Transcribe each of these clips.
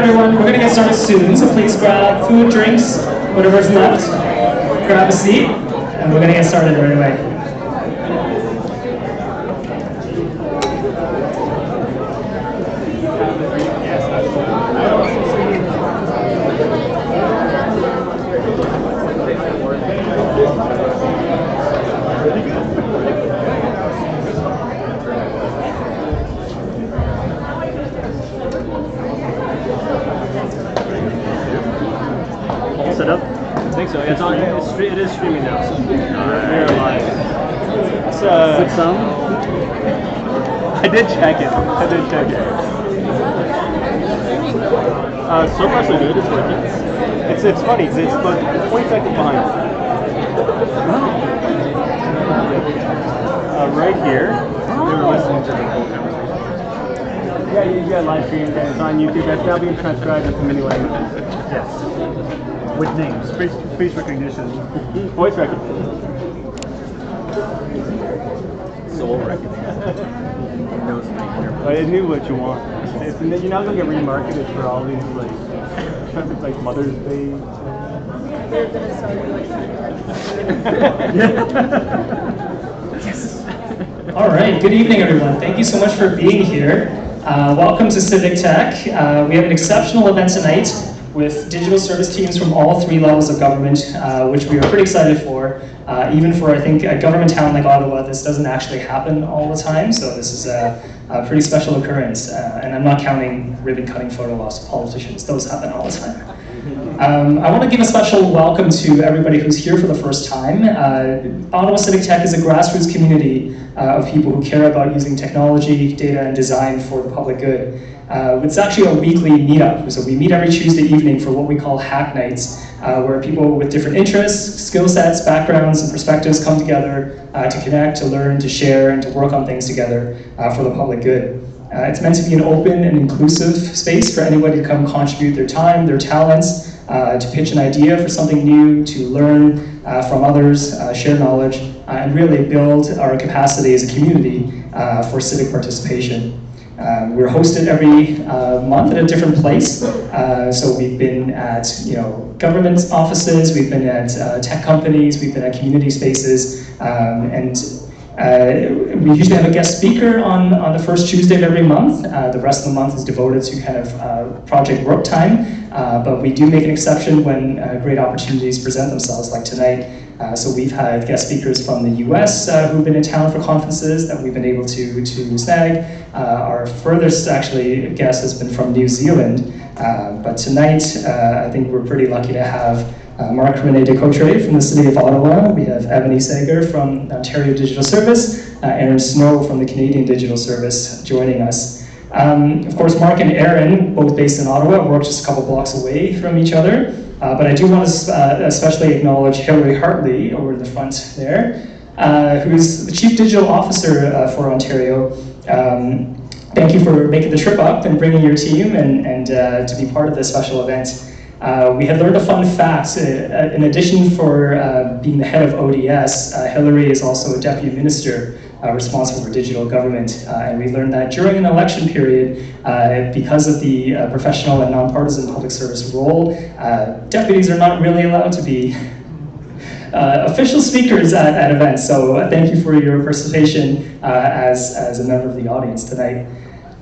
everyone. We're going to get started soon, so please grab food, drinks, whatever's left. Grab a seat, and we're going to get started right away. Set up? I think so. Yeah, it's on. It is streaming now. So we're live. It's good sound. I did check it. So far so good. It's working. It's funny. It's about 20 seconds behind. Right here. They were listening to the whole conversation. Yeah, you got live stream and it's on YouTube. That's now being transcribed into many languages. Yes. With names, face recognition, voice recognition, soul recognition. It knew what you want. You're not gonna get remarketed for all these like Mother's Day. Yes. All right. Good evening, everyone. Thank you so much for being here. Welcome to Civic Tech. We have an exceptional event tonight with digital service teams from all three levels of government, which we are pretty excited for. Even for, I think, a government town like Ottawa, this doesn't actually happen all the time, so this is a pretty special occurrence. And I'm not counting ribbon-cutting photo ops of politicians. Those happen all the time. I want to give a special welcome to everybody who's here for the first time. Ottawa Civic Tech is a grassroots community of people who care about using technology, data, and design for the public good. It's actually a weekly meetup, so we meet every Tuesday evening for what we call hack nights, where people with different interests, skill sets, backgrounds, and perspectives come together to connect, to learn, to share, and to work on things together for the public good. It's meant to be an open and inclusive space for anybody to come contribute their time, their talents, to pitch an idea for something new, to learn from others, share knowledge, and really build our capacity as a community for civic participation. We're hosted every month at a different place. So we've been at government offices, we've been at tech companies, we've been at community spaces, and we usually have a guest speaker on the first Tuesday of every month. The rest of the month is devoted to kind of project work time, but we do make an exception when great opportunities present themselves, like tonight. So we've had guest speakers from the US who've been in town for conferences that we've been able to snag. Our furthest actually guest has been from New Zealand, but tonight I think we're pretty lucky to have Mark René de Coutray from the City of Ottawa. We have Ebony Sager from Ontario Digital Service, Aaron Snow from the Canadian Digital Service joining us. Of course, Mark and Aaron, both based in Ottawa, work just a couple blocks away from each other. But I do want to especially acknowledge Hilary Hartley over in the front there, who's the Chief Digital Officer for Ontario. Thank you for making the trip up and bringing your team and to be part of this special event. We had learned a fun fact. In addition for being the head of ODS, Hilary is also a deputy minister responsible for digital government. And we learned that during an election period, because of the professional and nonpartisan public service role, deputies are not really allowed to be official speakers at events. So thank you for your participation as a member of the audience tonight.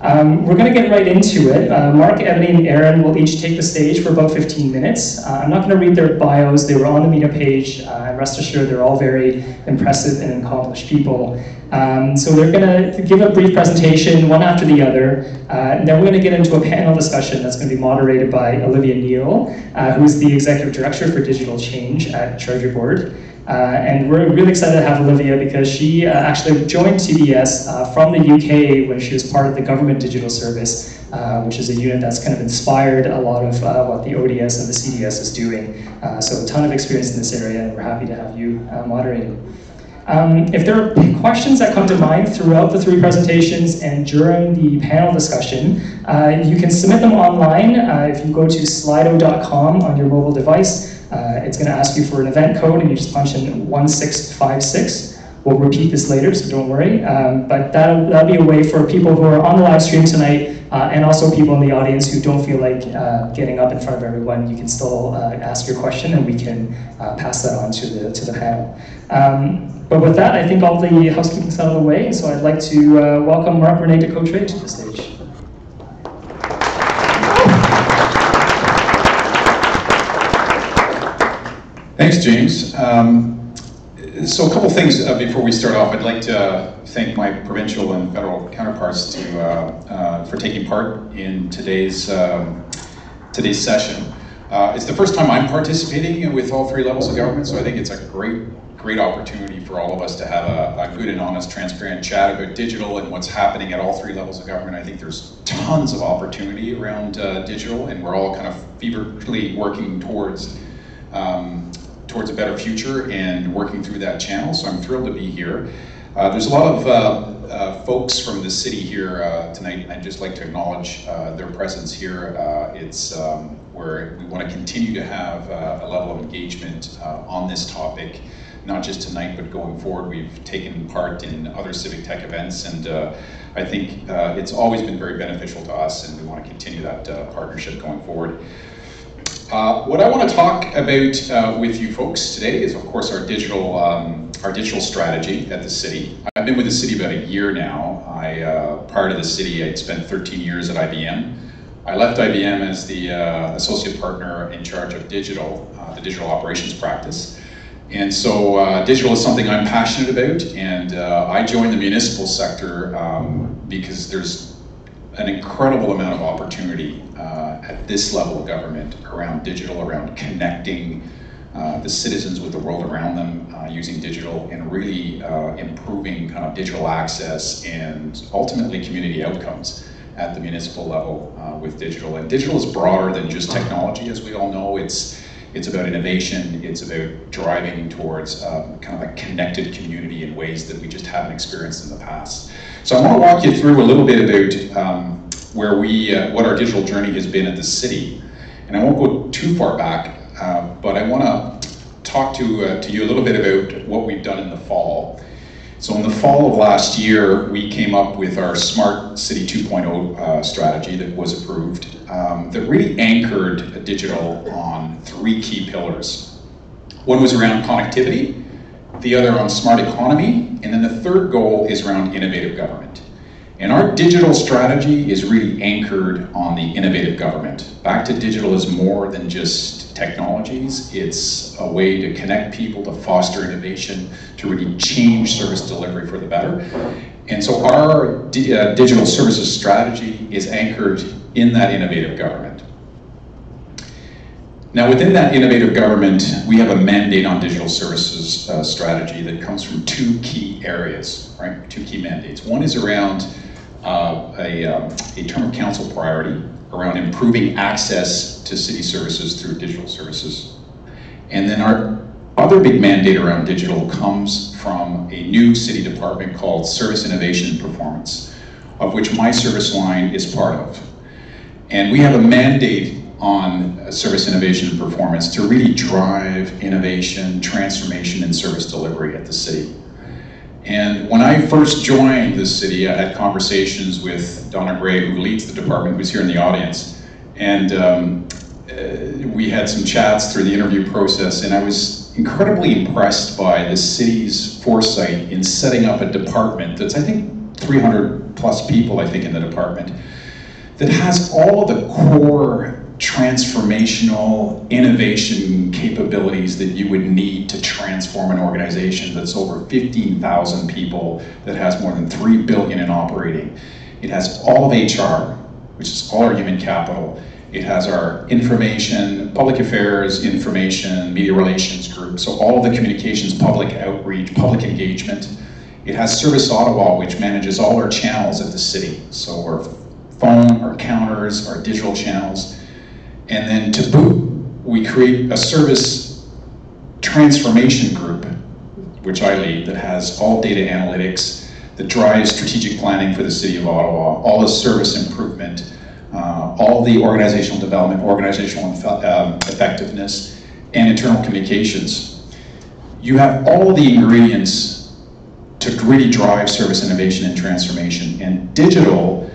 We're going to get right into it. Mark, Ebony, and Aaron will each take the stage for about 15 minutes. I'm not going to read their bios. They were on the meetup page. Rest assured, they're all very impressive and accomplished people. So they're going to give a brief presentation, one after the other. And then we're going to get into a panel discussion that's going to be moderated by Olivia Neal, who's the Executive Director for Digital Change at Treasury Board. And we're really excited to have Olivia because she actually joined TDS from the UK when she was part of the Government Digital Service, which is a unit that's kind of inspired a lot of what the ODS and the CDS is doing. So a ton of experience in this area, and we're happy to have you moderating. If there are questions that come to mind throughout the three presentations and during the panel discussion, you can submit them online. If you go to slido.com on your mobile device, it's going to ask you for an event code, and you just punch in 1656. We'll repeat this later, so don't worry. But that'll be a way for people who are on the live stream tonight and also people in the audience who don't feel like getting up in front of everyone, you can still ask your question and we can pass that on to the panel. But with that, I think all the housekeeping's out of the way, so I'd like to welcome Mark Rene de Cotre to the stage. Thanks, James. So a couple things before we start off. I'd like to thank my provincial and federal counterparts for taking part in today's session. It's the first time I'm participating with all three levels of government, so I think it's a great opportunity for all of us to have a good and honest, transparent chat about digital and what's happening at all three levels of government. I think there's tons of opportunity around digital, and we're all kind of feverishly working towards a better future and working through that channel, so I'm thrilled to be here. There's a lot of folks from the city here tonight, and I'd just like to acknowledge their presence here. It's where we want to continue to have a level of engagement on this topic, not just tonight, but going forward. We've taken part in other civic tech events, and I think it's always been very beneficial to us, and we want to continue that partnership going forward. What I want to talk about with you folks today is, of course, our digital strategy at the city. I've been with the city about a year now. Prior to the city, I'd spent 13 years at IBM. I left IBM as the associate partner in charge of digital, the digital operations practice. And so digital is something I'm passionate about, and I joined the municipal sector because there's an incredible amount of opportunity at this level of government around digital, around connecting the citizens with the world around them using digital, and really improving kind of digital access and ultimately community outcomes at the municipal level with digital. And digital is broader than just technology, as we all know. It's about innovation, it's about driving towards kind of a connected community in ways that we just haven't experienced in the past. So I want to walk you through a little bit about what our digital journey has been at the city. And I won't go too far back, but I want to talk to you a little bit about what we've done in the fall. So in the fall of last year, we came up with our Smart City 2.0 strategy that was approved, that really anchored digital on three key pillars. One was around connectivity, the other on smart economy, and then the third goal is around innovative government. And our digital strategy is really anchored on the innovative government. Back to Digital is more than just technologies. It's a way to connect people, to foster innovation, to really change service delivery for the better. And so our digital services strategy is anchored in that innovative government. Now, within that innovative government, we have a mandate on digital services strategy that comes from two key areas, right? Two key mandates. One is around a term of council priority around improving access to city services through digital services. And then our other big mandate around digital comes from a new city department called Service Innovation and Performance, of which my service line is part of. And we have a mandate on service innovation and performance to really drive innovation, transformation, and service delivery at the city. And when I first joined the city, I had conversations with Donna Gray, who leads the department, who's here in the audience. And we had some chats through the interview process, and I was incredibly impressed by the city's foresight in setting up a department that's, I think, 300 plus people, I think, in the department, that has all of the core transformational innovation capabilities that you would need to transform an organization that's over 15,000 people, that has more than $3 billion in operating. It has all of HR, which is all our human capital. It has our information, public affairs, information, media relations group, so all of the communications, public outreach, public engagement. It has Service Ottawa, which manages all our channels at the city, so our phone, our counters, our digital channels. And then to boot, we create a service transformation group, which I lead, that has all data analytics, that drives strategic planning for the City of Ottawa, all the service improvement, all the organizational development, organizational effectiveness, and internal communications. You have all the ingredients to really drive service innovation and transformation. And digital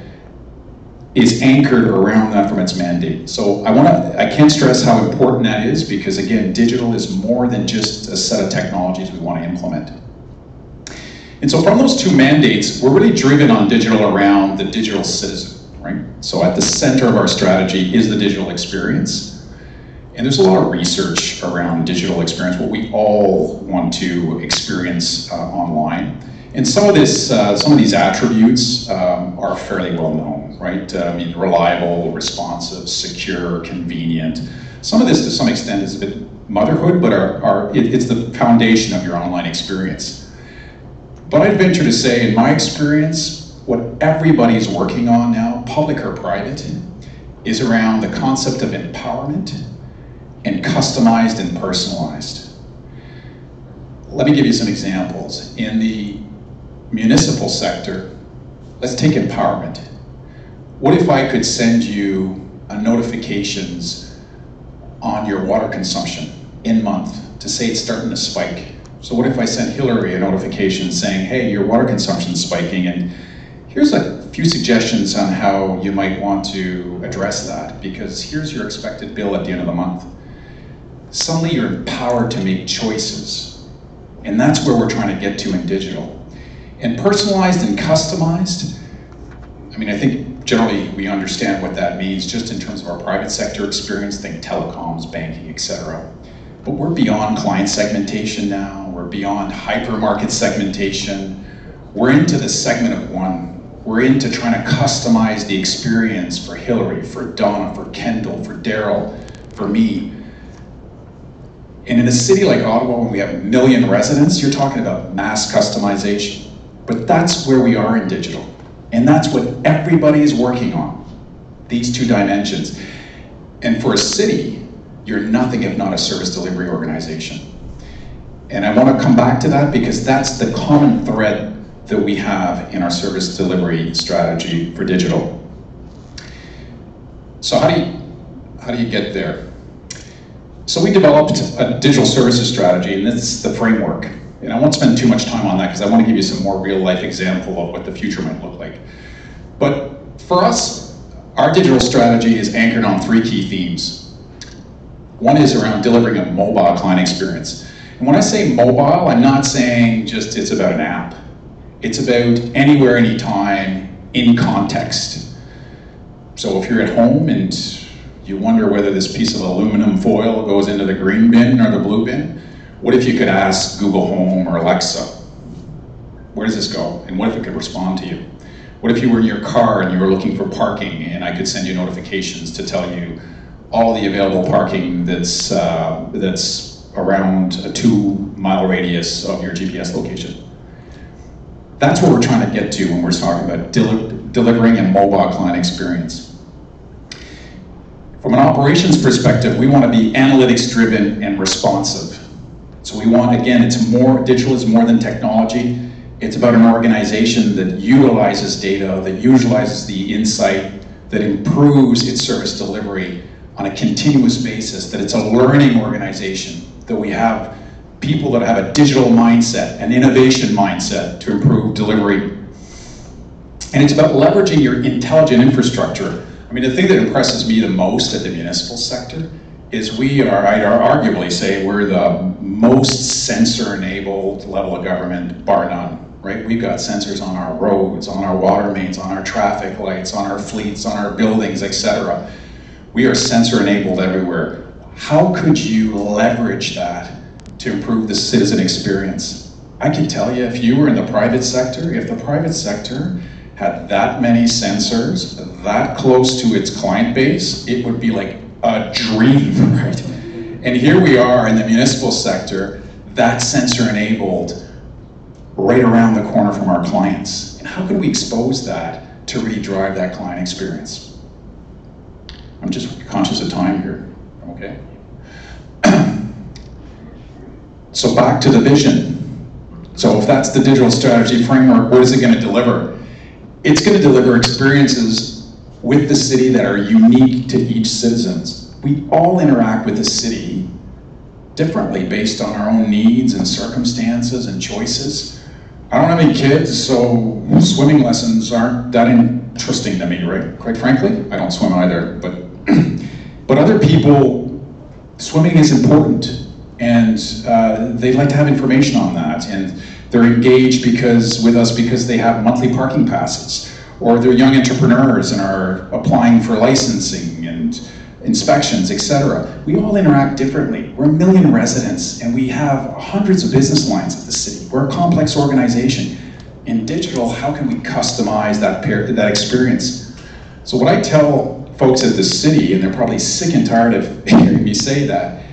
is anchored around that from its mandate. So I can't stress how important that is, because again, digital is more than just a set of technologies we want to implement. And so from those two mandates, we're really driven on digital around the digital citizen, right? So at the center of our strategy is the digital experience. And there's a lot of research around digital experience, what we all want to experience online. And some of these attributes are fairly well known, right? Reliable, responsive, secure, convenient. Some of this, to some extent, is a bit motherhood, but it's the foundation of your online experience. But I'd venture to say, in my experience, what everybody's working on now, public or private, is around the concept of empowerment and customized and personalized. Let me give you some examples. In the municipal sector, let's take empowerment. What if I could send you notifications on your water consumption in month to say it's starting to spike? So what if I sent Hillary a notification saying, hey, your water consumption's spiking, and here's a few suggestions on how you might want to address that, because here's your expected bill at the end of the month. Suddenly you're empowered to make choices. And that's where we're trying to get to in digital. And personalized and customized, I think generally we understand what that means just in terms of our private sector experience, think telecoms, banking, etc. But we're beyond client segmentation now. We're beyond hypermarket segmentation. We're into the segment of one. We're into trying to customize the experience for Hillary, for Donna, for Kendall, for Daryl, for me. And in a city like Ottawa, when we have 1 million residents, you're talking about mass customization. But that's where we are in digital. And that's what everybody is working on, these two dimensions. And for a city, you're nothing if not a service delivery organization. And I want to come back to that, because that's the common thread that we have in our service delivery strategy for digital. So how do you get there? So we developed a digital services strategy, and it's the framework. And I won't spend too much time on that, because I want to give you some more real life example of what the future might look like. But for us, our digital strategy is anchored on 3 key themes. One is around delivering a mobile client experience. And when I say mobile, I'm not saying just it's about an app. It's about anywhere, anytime, in context. So if you're at home and you wonder whether this piece of aluminum foil goes into the green bin or the blue bin, what if you could ask Google Home or Alexa, where does this go? And what if it could respond to you? What if you were in your car and you were looking for parking, and I could send you notifications to tell you all the available parking that's around a 2-mile radius of your GPS location? That's what we're trying to get to when we're talking about delivering a mobile client experience. From an operations perspective, we want to be analytics driven and responsive. So we want, again, digital is more than technology. It's about an organization that utilizes data, that utilizes the insight, that improves its service delivery on a continuous basis, that it's a learning organization, that we have people that have a digital mindset, an innovation mindset to improve delivery. And it's about leveraging your intelligent infrastructure. The thing that impresses me the most at the municipal sector is I'd arguably say we're the most sensor-enabled level of government, bar none, right? We've got sensors on our roads, on our water mains, on our traffic lights, on our fleets, on our buildings, etc. We are sensor-enabled everywhere. How could you leverage that to improve the citizen experience? I can tell you, if you were in the private sector, if the private sector had that many sensors, that close to its client base, it would be like a dream, right? And here we are in the municipal sector, that's sensor-enabled right around the corner from our clients. And how can we expose that to really drive that client experience? I'm just conscious of time here, okay? So back to the vision. So if that's the digital strategy framework, what is it going to deliver? It's going to deliver experiences with the city that are unique to each citizens. We all interact with the city differently based on our own needs and circumstances and choices. I don't have any kids, so swimming lessons aren't that interesting to me, right? Quite frankly, I don't swim either, but other people, swimming is important, and they'd like to have information on that, and they're engaged with us because they have monthly parking passes, or they're young entrepreneurs and are applying for licensing and inspections, etc. We all interact differently. We're 1 million residents, and we have hundreds of business lines at the city. We're a complex organization. In digital, how can we customize that experience? So what I tell folks at the city, and they're probably sick and tired of hearing me say that,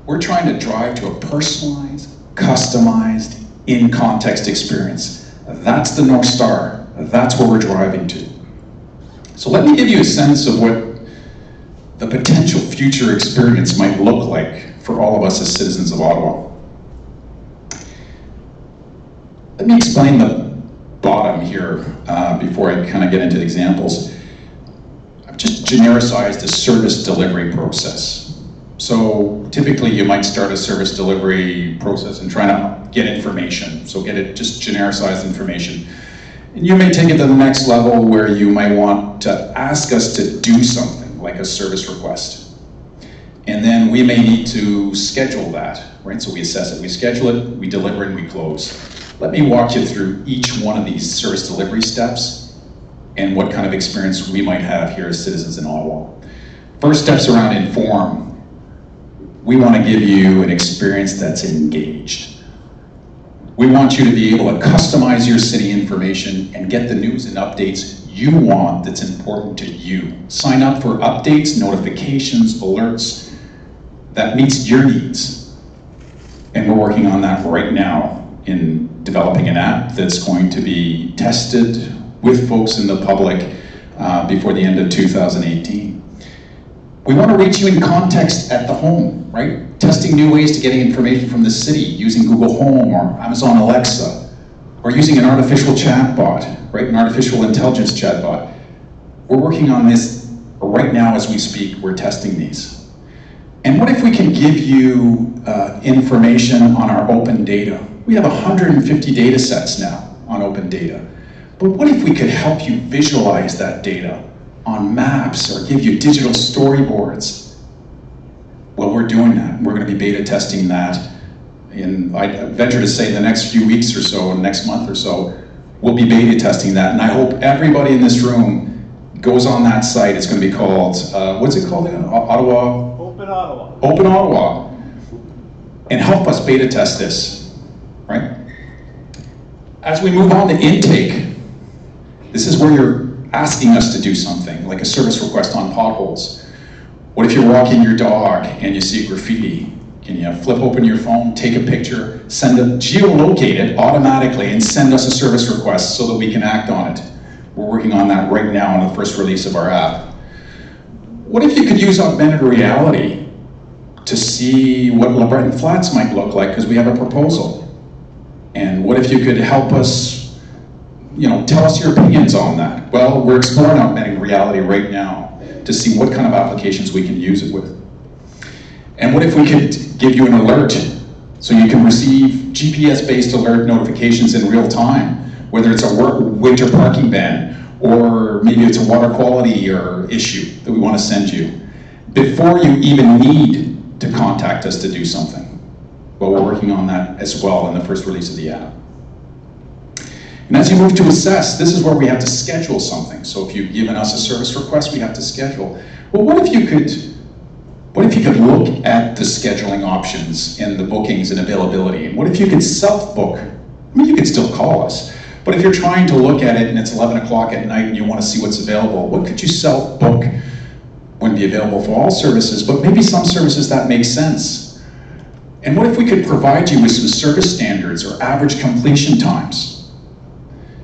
we're trying to drive to a personalized, customized, in-context experience. That's the North Star. That's where we're driving to. So let me give you a sense of what the potential future experience might look like for all of us as citizens of Ottawa. Let me explain the bottom here before I kind of get into the examples. I've just genericized the service delivery process. So typically you might start a service delivery process and try to get information. So get it just genericized information. And you may take it to the next level where you might want to ask us to do something, like a service request. And then we may need to schedule that, right? So we assess it, we schedule it, we deliver it, and we close. Let me walk you through each one of these service delivery steps and what kind of experience we might have here as citizens in Ottawa. First step's around inform. We want to give you an experience that's engaged. We want you to be able to customize your city information and get the news and updates you want that's important to you. Sign up for updates, notifications, alerts that meets your needs. And we're working on that right now in developing an app that's going to be tested with folks in the public before the end of 2018. We want to reach you in context at the home, right? Testing new ways to getting information from the city using Google Home or Amazon Alexa, or using an artificial chatbot, right? An artificial intelligence chatbot. We're working on this right now as we speak. We're testing these. And what if we can give you information on our open data? We have 150 data sets now on open data. But what if we could help you visualize that data on maps or give you digital storyboards? Well, we're doing that. We're going to be beta testing that in, I venture to say, the next few weeks or so, next month or so, we'll be beta testing that. And I hope everybody in this room goes on that site. It's going to be called, what's it called again? Ottawa? Open Ottawa. Open Ottawa. And help us beta test this, right? As we move on to intake, this is where you're asking us to do something, like a service request on potholes. What if you're walking your dog and you see graffiti? Can you flip open your phone, take a picture, geolocate it automatically and send us a service request so that we can act on it? We're working on that right now on the first release of our app. What if you could use augmented reality to see what LeBreton Flats might look like, because we have a proposal? And what if you could help us, tell us your opinions on that? Well, we're exploring augmented reality right now to see what kind of applications we can use it with. And what if we could give you an alert so you can receive GPS-based alert notifications in real time, whether it's a winter parking ban or maybe it's a water quality or issue that we want to send you before you even need to contact us to do something. Well, we're working on that as well in the first release of the app. And as you move to assess, this is where we have to schedule something. So if you've given us a service request, we have to schedule. Well, what if you could look at the scheduling options and the bookings and availability? And what if you could self-book? I mean, you could still call us. But if you're trying to look at it and it's 11 o'clock at night and you want to see what's available, what could you self-book? Wouldn't be available for all services, but maybe some services that make sense. And what if we could provide you with some service standards or average completion times?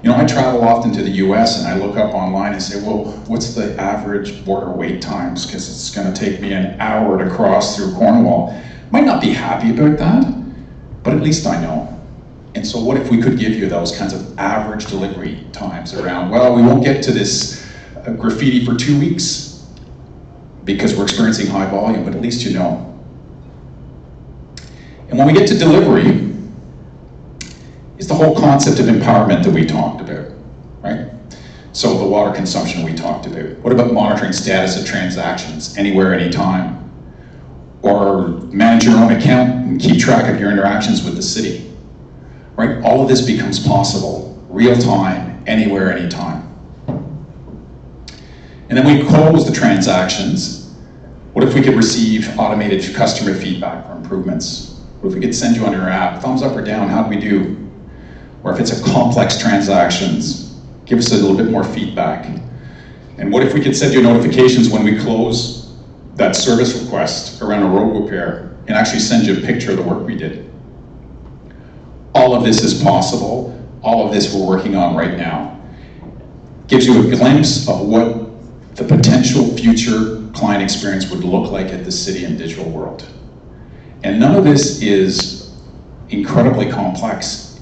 I travel often to the US and I look up online and say, well, what's the average border wait times? Because it's going to take me an hour to cross through Cornwall. Might not be happy about that, but at least I know. And so what if we could give you those kinds of average delivery times around, well, we won't get to this graffiti for 2 weeks because we're experiencing high volume, but at least you know. And when we get to delivery, is the whole concept of empowerment that we talked about, right? So the water consumption we talked about. What about monitoring status of transactions anywhere, anytime? Or manage your own account and keep track of your interactions with the city, right? All of this becomes possible, real time, anywhere, anytime. And then we close the transactions. What if we could receive automated customer feedback for improvements? What if we could send you on your app, thumbs up or down, how'd we do? Or if it's a complex transactions, give us a little bit more feedback. And what if we could send you notifications when we close that service request around a road repair and actually send you a picture of the work we did? All of this is possible. All of this we're working on right now. Gives you a glimpse of what the potential future client experience would look like at the city and digital world. And none of this is incredibly complex,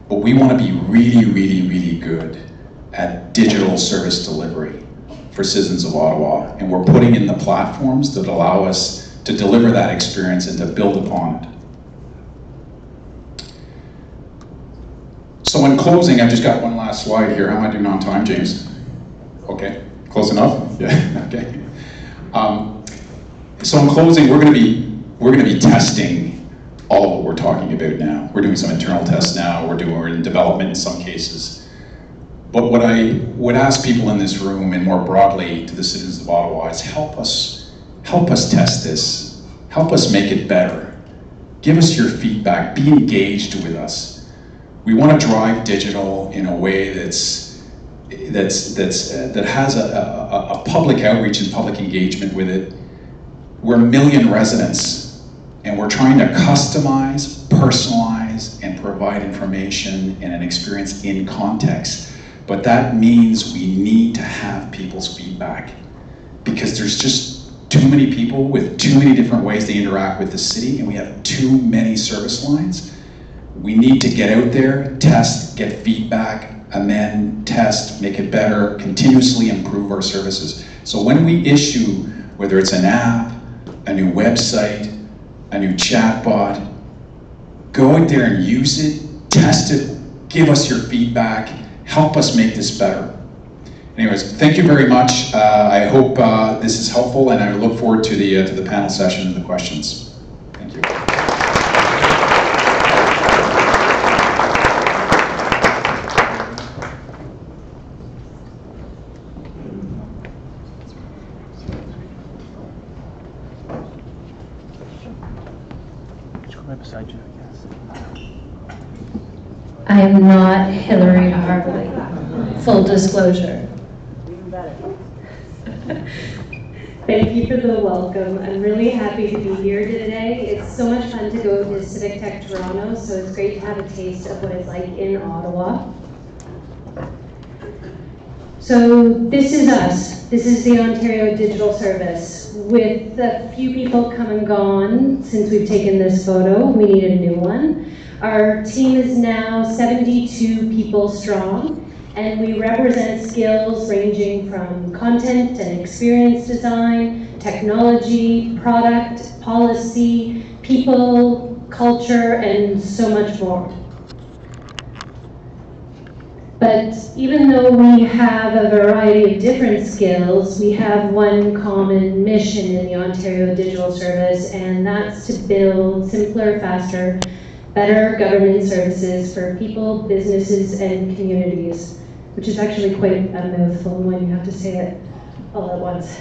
but we want to be really, really, really good at digital service delivery for citizens of Ottawa. And we're putting in the platforms that allow us to deliver that experience and to build upon it. So in closing, I've just got one last slide here. How am I doing on time, James? Okay. Close enough? Yeah, okay. So in closing, we're going to be testing all of what we're talking about now. We're doing some internal tests now. We're in development in some cases. But what I would ask people in this room and more broadly to the citizens of Ottawa is help us test this. Help us make it better. Give us your feedback. Be engaged with us. We want to drive digital in a way that has a public outreach and public engagement with it. We're 1 million residents, and we're trying to customize, personalize, and provide information and an experience in context. But that means we need to have people's feedback, because there's just too many people with too many different ways they interact with the city, and we have too many service lines. We need to get out there, test, get feedback, amend, test, make it better, continuously improve our services. So when we issue, whether it's an app, a new website, a new chatbot, go out there and use it, test it, give us your feedback, help us make this better. Anyways, thank you very much. I hope this is helpful, and I look forward to the panel session and the questions. Thank you. Beside you, I guess. I am not Hillary Hartley. Full disclosure. Even better. Thank you for the welcome. I'm really happy to be here today. It's so much fun to go to Civic Tech Toronto, so it's great to have a taste of what it's like in Ottawa. So this is us. This is the Ontario Digital Service. With a few people come and gone since we've taken this photo, we need a new one. Our team is now 72 people strong, and we represent skills ranging from content and experience design, technology, product, policy, people, culture, and so much more. But even though we have a variety of different skills, we have one common mission in the Ontario Digital Service, and that's to build simpler, faster, better government services for people, businesses, and communities, which is actually quite a mouthful when you have to say it all at once.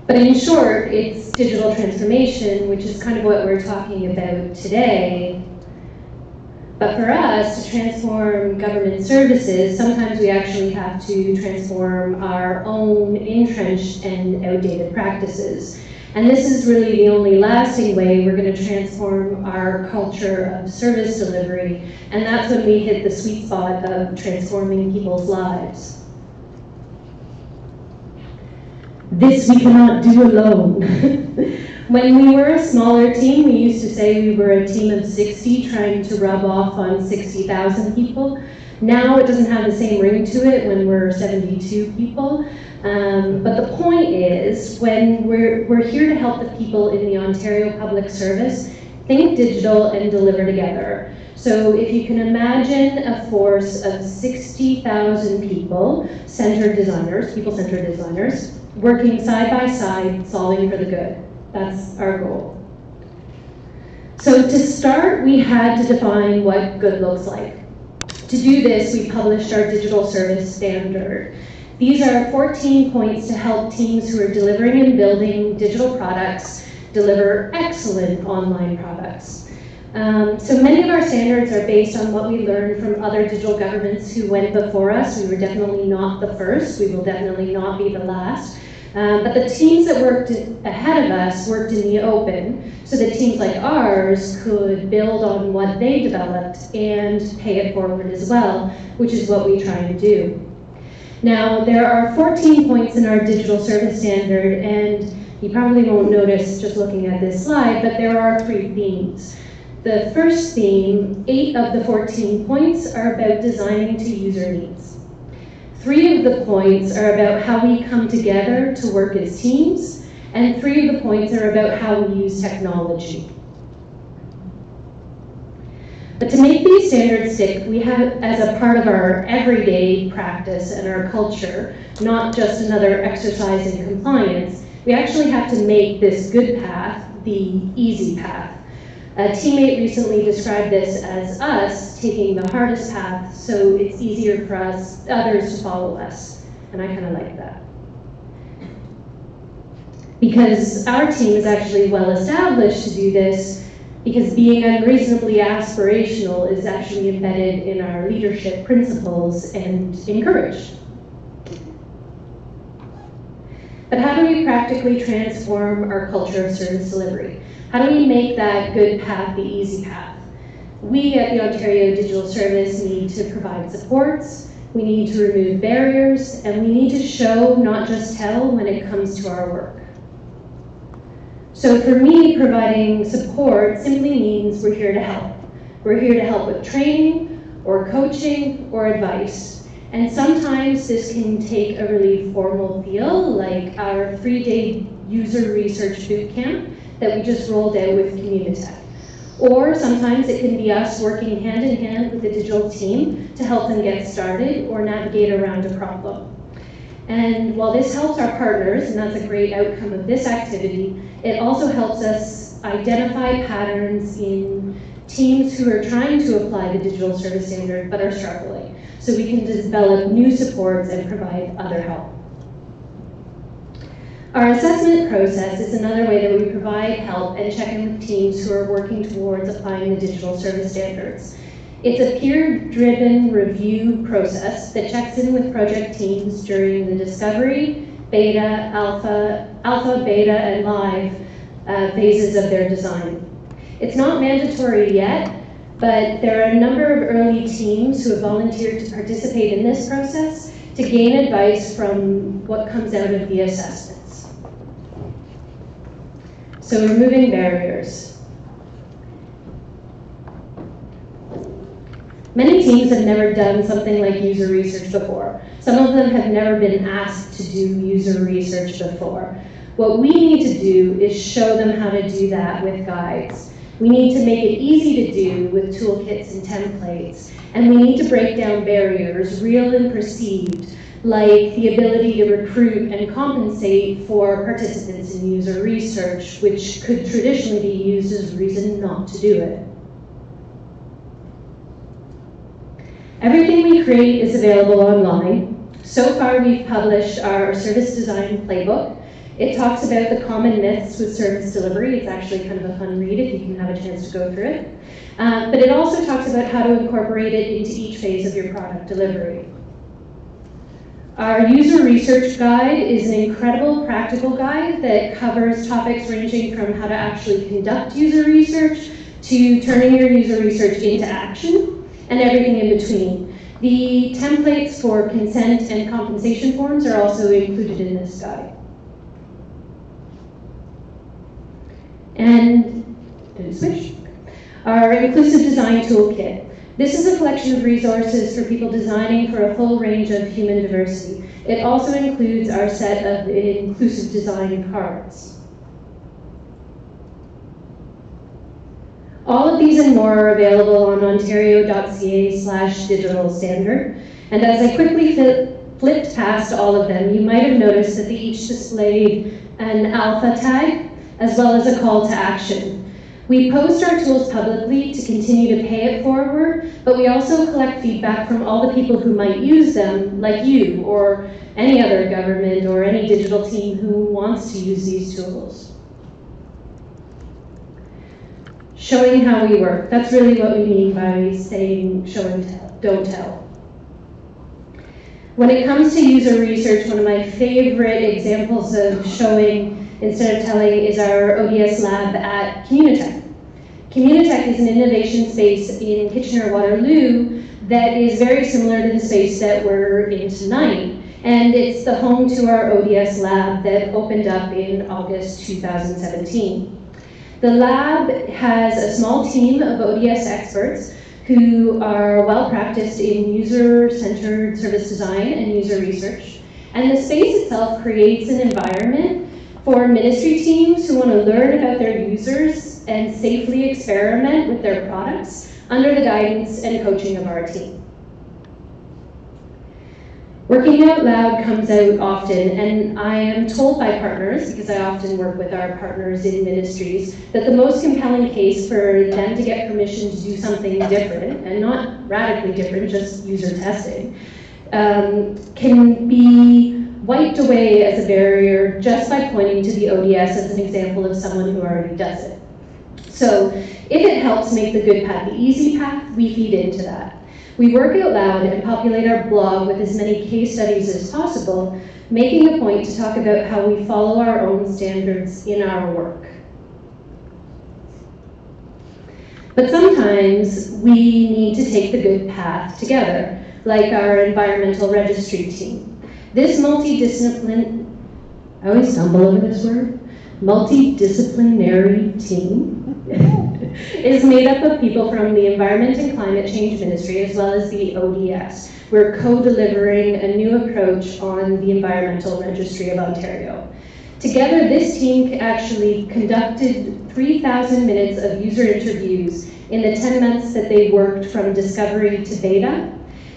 But in short, it's digital transformation, which is kind of what we're talking about today. But for us to transform government services, sometimes we actually have to transform our own entrenched and outdated practices. And this is really the only lasting way we're going to transform our culture of service delivery. And that's when we hit the sweet spot of transforming people's lives. This we cannot do alone. When we were a smaller team, we used to say we were a team of 60 trying to rub off on 60,000 people. Now it doesn't have the same ring to it when we're 72 people. But the point is, when we're here to help the people in the Ontario Public Service Think digital and deliver together. So if you can imagine a force of 60,000 people-centered designers, working side by side, solving for the good. That's our goal. So to start, we had to define what good looks like. To do this, we published our digital service standard. These are 14 points to help teams who are delivering and building digital products deliver excellent online products. So many of our standards are based on what we learned from other digital governments who went before us. We were definitely not the first. We will definitely not be the last. But the teams that worked ahead of us worked in the open, so that teams like ours could build on what they developed and pay it forward as well, which is what we try and do. Now, there are 14 points in our digital service standard, and you probably won't notice just looking at this slide, but there are 3 themes. The first theme, 8 of the 14 points, are about designing to user needs. 3 of the points are about how we come together to work as teams, and 3 of the points are about how we use technology. But to make these standards stick, we have, as a part of our everyday practice and our culture, not just another exercise in compliance, we actually have to make this good path the easy path. A teammate recently described this as us taking the hardest path so it's easier for others to follow us. And I kind of like that. Because our team is actually well established to do this, because being unreasonably aspirational is actually embedded in our leadership principles and encouraged. But how do we practically transform our culture of service delivery? How do we make that good path the easy path? We at the Ontario Digital Service need to provide supports, we need to remove barriers, and we need to show, not just tell, when it comes to our work. So for me, providing support simply means we're here to help. We're here to help with training, or coaching, or advice. And sometimes this can take a really formal feel, like our 3-day user research bootcamp that we just rolled out with Communitech. Or sometimes it can be us working hand in hand with the digital team to help them get started or navigate around a problem. And while this helps our partners, and that's a great outcome of this activity, it also helps us identify patterns in teams who are trying to apply the digital service standard but are struggling, so we can develop new supports and provide other help. Our assessment process is another way that we provide help and check in with teams who are working towards applying the digital service standards. It's a peer-driven review process that checks in with project teams during the discovery, beta, alpha, beta, and live phases of their design. It's not mandatory yet, but there are a number of early teams who have volunteered to participate in this process to gain advice from what comes out of the assessments. So removing barriers. Many teams have never done something like user research before. Some of them have never been asked to do user research before. What we need to do is show them how to do that with guides. We need to make it easy to do with toolkits and templates. And we need to break down barriers, real and perceived, like the ability to recruit and compensate for participants in user research, which could traditionally be used as a reason not to do it. Everything we create is available online. So far, we've published our service design playbook. It talks about the common myths with service delivery. It's actually kind of a fun read if you can have a chance to go through it. But it also talks about how to incorporate it into each phase of your product delivery. Our user research guide is an incredible practical guide that covers topics ranging from how to actually conduct user research to turning your user research into action, and everything in between. The templates for consent and compensation forms are also included in this guide. And, did it switch? Our Inclusive Design Toolkit. This is a collection of resources for people designing for a full range of human diversity. It also includes our set of inclusive design cards. All of these and more are available on ontario.ca/digital standard. And as I quickly flipped past all of them, you might have noticed that they each displayed an alpha tag, as well as a call to action. We post our tools publicly to continue to pay it forward, but we also collect feedback from all the people who might use them, like you, or any other government or any digital team who wants to use these tools. Showing how we work. That's really what we mean by saying show and tell, don't tell. When it comes to user research, one of my favorite examples of showing instead of telling is our ODS lab at Communitech. Communitech is an innovation space in Kitchener-Waterloo that is very similar to the space that we're in tonight. And it's the home to our ODS lab that opened up in August 2017. The lab has a small team of ODS experts who are well practiced in user-centered service design and user research. And the space itself creates an environment for ministry teams who want to learn about their users and safely experiment with their products under the guidance and coaching of our team. Working out loud comes out often, and I am told by partners, because I often work with our partners in ministries, that the most compelling case for them to get permission to do something different, and not radically different, just user testing, can be wiped away as a barrier just by pointing to the ODS as an example of someone who already does it. So if it helps make the good path the easy path, we feed into that. We work out loud and populate our blog with as many case studies as possible, making a point to talk about how we follow our own standards in our work. But sometimes we need to take the good path together, like our environmental registry team. This multidisciplinary, I always stumble over this word, multidisciplinary team is made up of people from the Environment and Climate Change Ministry as well as the ODS. We're co-delivering a new approach on the Environmental Registry of Ontario. Together, this team actually conducted 3,000 minutes of user interviews in the 10 months that they worked from discovery to beta.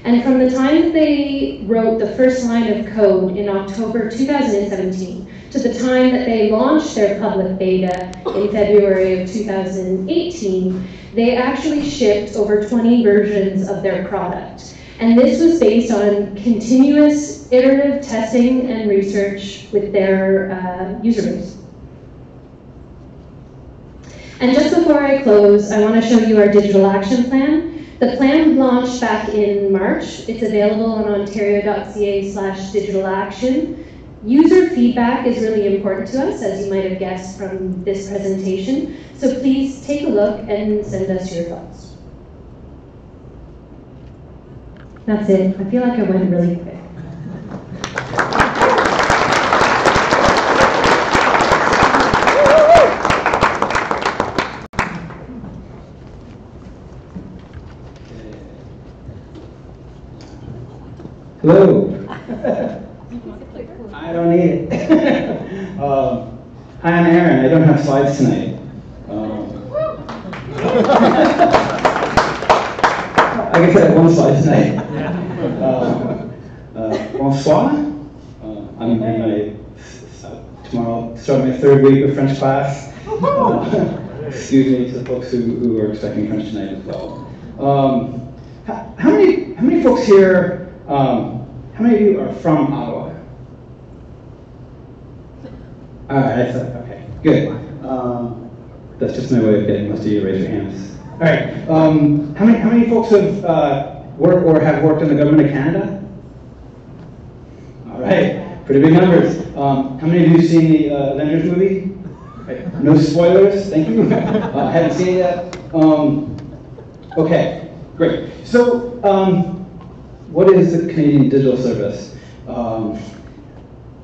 And from the time that they wrote the first line of code in October 2017 to the time that they launched their public beta in February of 2018, they actually shipped over 20 versions of their product. And this was based on continuous iterative testing and research with their user base. And just before I close, I want to show you our digital action plan. The plan launched back in March. It's available on ontario.ca/digital action. User feedback is really important to us, as you might have guessed from this presentation. So please take a look and send us your thoughts. That's it. I feel like I went really quick. Hello. I don't need it. Hi, I'm Aaron. I don't have slides tonight. I guess I have one slide tonight. Bonsoir. I'm in tomorrow, starting my third week of French class. Excuse me to the folks who are expecting French tonight as well. How many folks here? How many of you are from Ottawa? All right, okay, good. That's just my way of getting most of you to raise your hands. All right, how many folks have worked or have worked in the government of Canada? All right, pretty big numbers. How many of you have seen the Avengers movie? Okay. No spoilers, thank you. Haven't seen it yet. Okay, great. So, what is the Canadian Digital Service?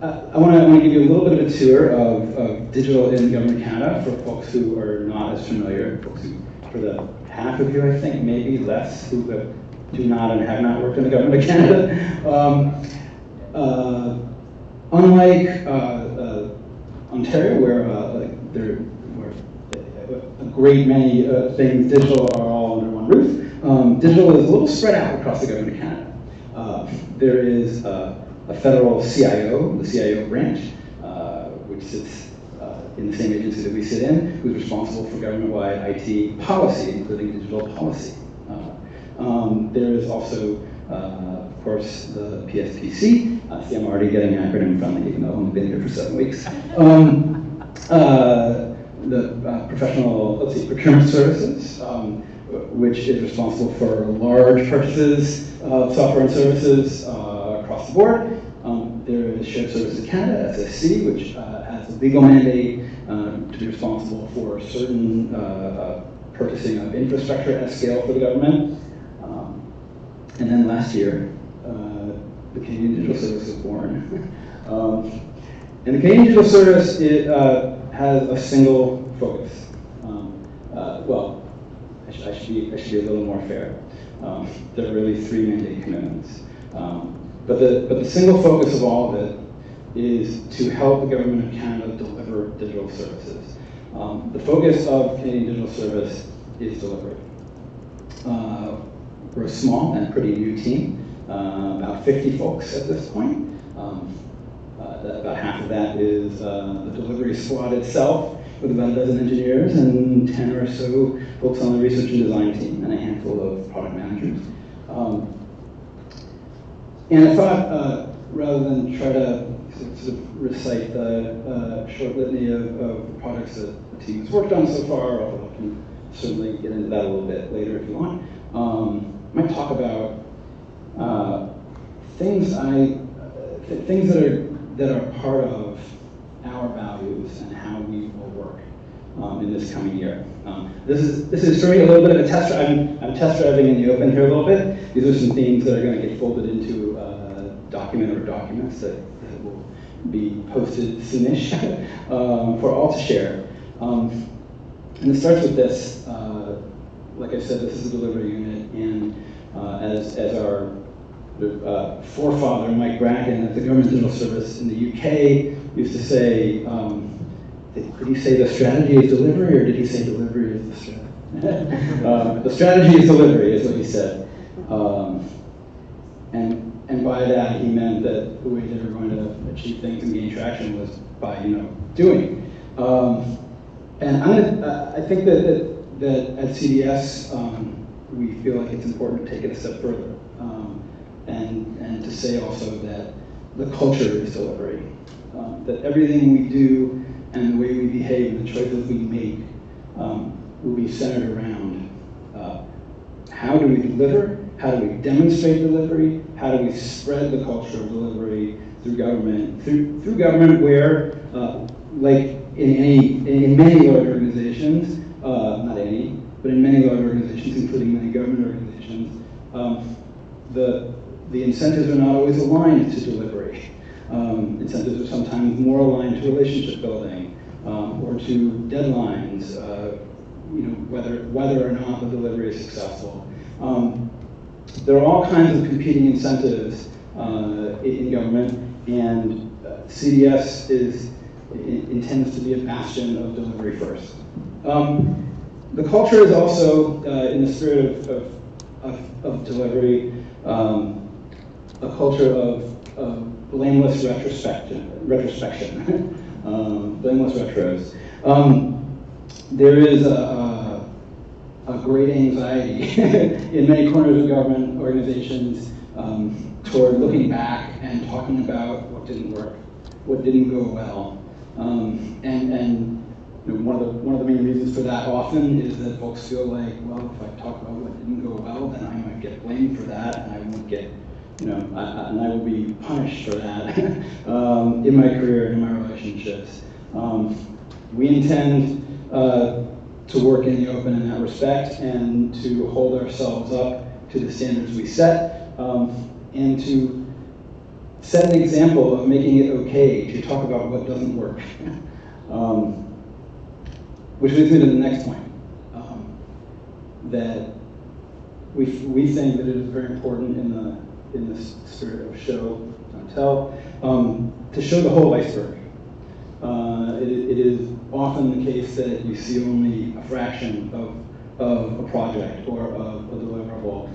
I want to give you a little bit of a tour of digital in government Canada for folks who are not as familiar, folks who, for the half of you I think, maybe less, who do not and have not worked in the government of Canada. Unlike Ontario, where a great many things digital are all under one roof. Digital is a little spread out across the government of Canada. There is a federal CIO, the CIO branch, which sits in the same agency that we sit in, who's responsible for government-wide IT policy, including digital policy. There is also, of course, the PSPC. See, I'm already getting an acronym from it, even though I've only been here for 7 weeks. The professional, procurement services, which is responsible for large purchases of software and services across the board. There is Shared Services Canada, SSC, which has a legal mandate to be responsible for certain purchasing of infrastructure at scale for the government. And then last year, the Canadian Digital Service was born. And the Canadian Digital Service has a single focus. Well, I should be a little more fair. There are really 3 mandate commitments. But the single focus of all of it is to help the government of Canada deliver digital services. The focus of Canadian Digital Service is delivery. We're a small and pretty new team, about 50 folks at this point. About half of that is the delivery squad itself, with about a dozen engineers and 10 or so folks on the research and design team, and a handful of product managers. And I thought, rather than try to sort of recite the short litany of the products that the team has worked on so far, although I can certainly get into that a little bit later if you want, I might talk about things that are part of our values and how we will work in this coming year. This is for me a little bit of a test. I'm test driving in the open here a little bit. These are some themes that are going to get folded into a document or documents that will be posted soonish for all to share. And it starts with this. Like I said, this is a delivery unit, and as our forefather, Mike Bracken, at the Government Digital Service in the UK, used to say, did he say the strategy is delivery, or did he say delivery is the strategy? The strategy is delivery, is what he said. And by that, he meant that the way they were going to achieve things and gain traction was by, doing. And I think that at CDS, we feel like it's important to take it a step further. And to say also that the culture is delivery. That everything we do and the way we behave and the choices we make will be centered around how do we deliver, how do we demonstrate delivery, how do we spread the culture of delivery through government, through government where, like in many large organizations, not any, but in many large organizations, including many government organizations, the incentives are not always aligned to delivery. Incentives are sometimes more aligned to relationship building or to deadlines, whether or not the delivery is successful. There are all kinds of competing incentives in government, and CDS intends to be a bastion of delivery first. The culture is also, in the spirit of delivery, a culture of blameless retrospection, blameless retros. There is a great anxiety in many corners of government organizations toward looking back and talking about what didn't work, what didn't go well. One of the main reasons for that often is that folks feel like, well, if I talk about what didn't go well, then I might get blamed for that, and I won't get, and I will be punished for that in my career and in my relationships. We intend to work in the open in that respect and to hold ourselves up to the standards we set and to set an example of making it okay to talk about what doesn't work. Which leads me to the next point, that we think that it is very important in the spirit of show, don't tell, to show the whole iceberg. it is often the case that you see only a fraction of a project or of a deliverable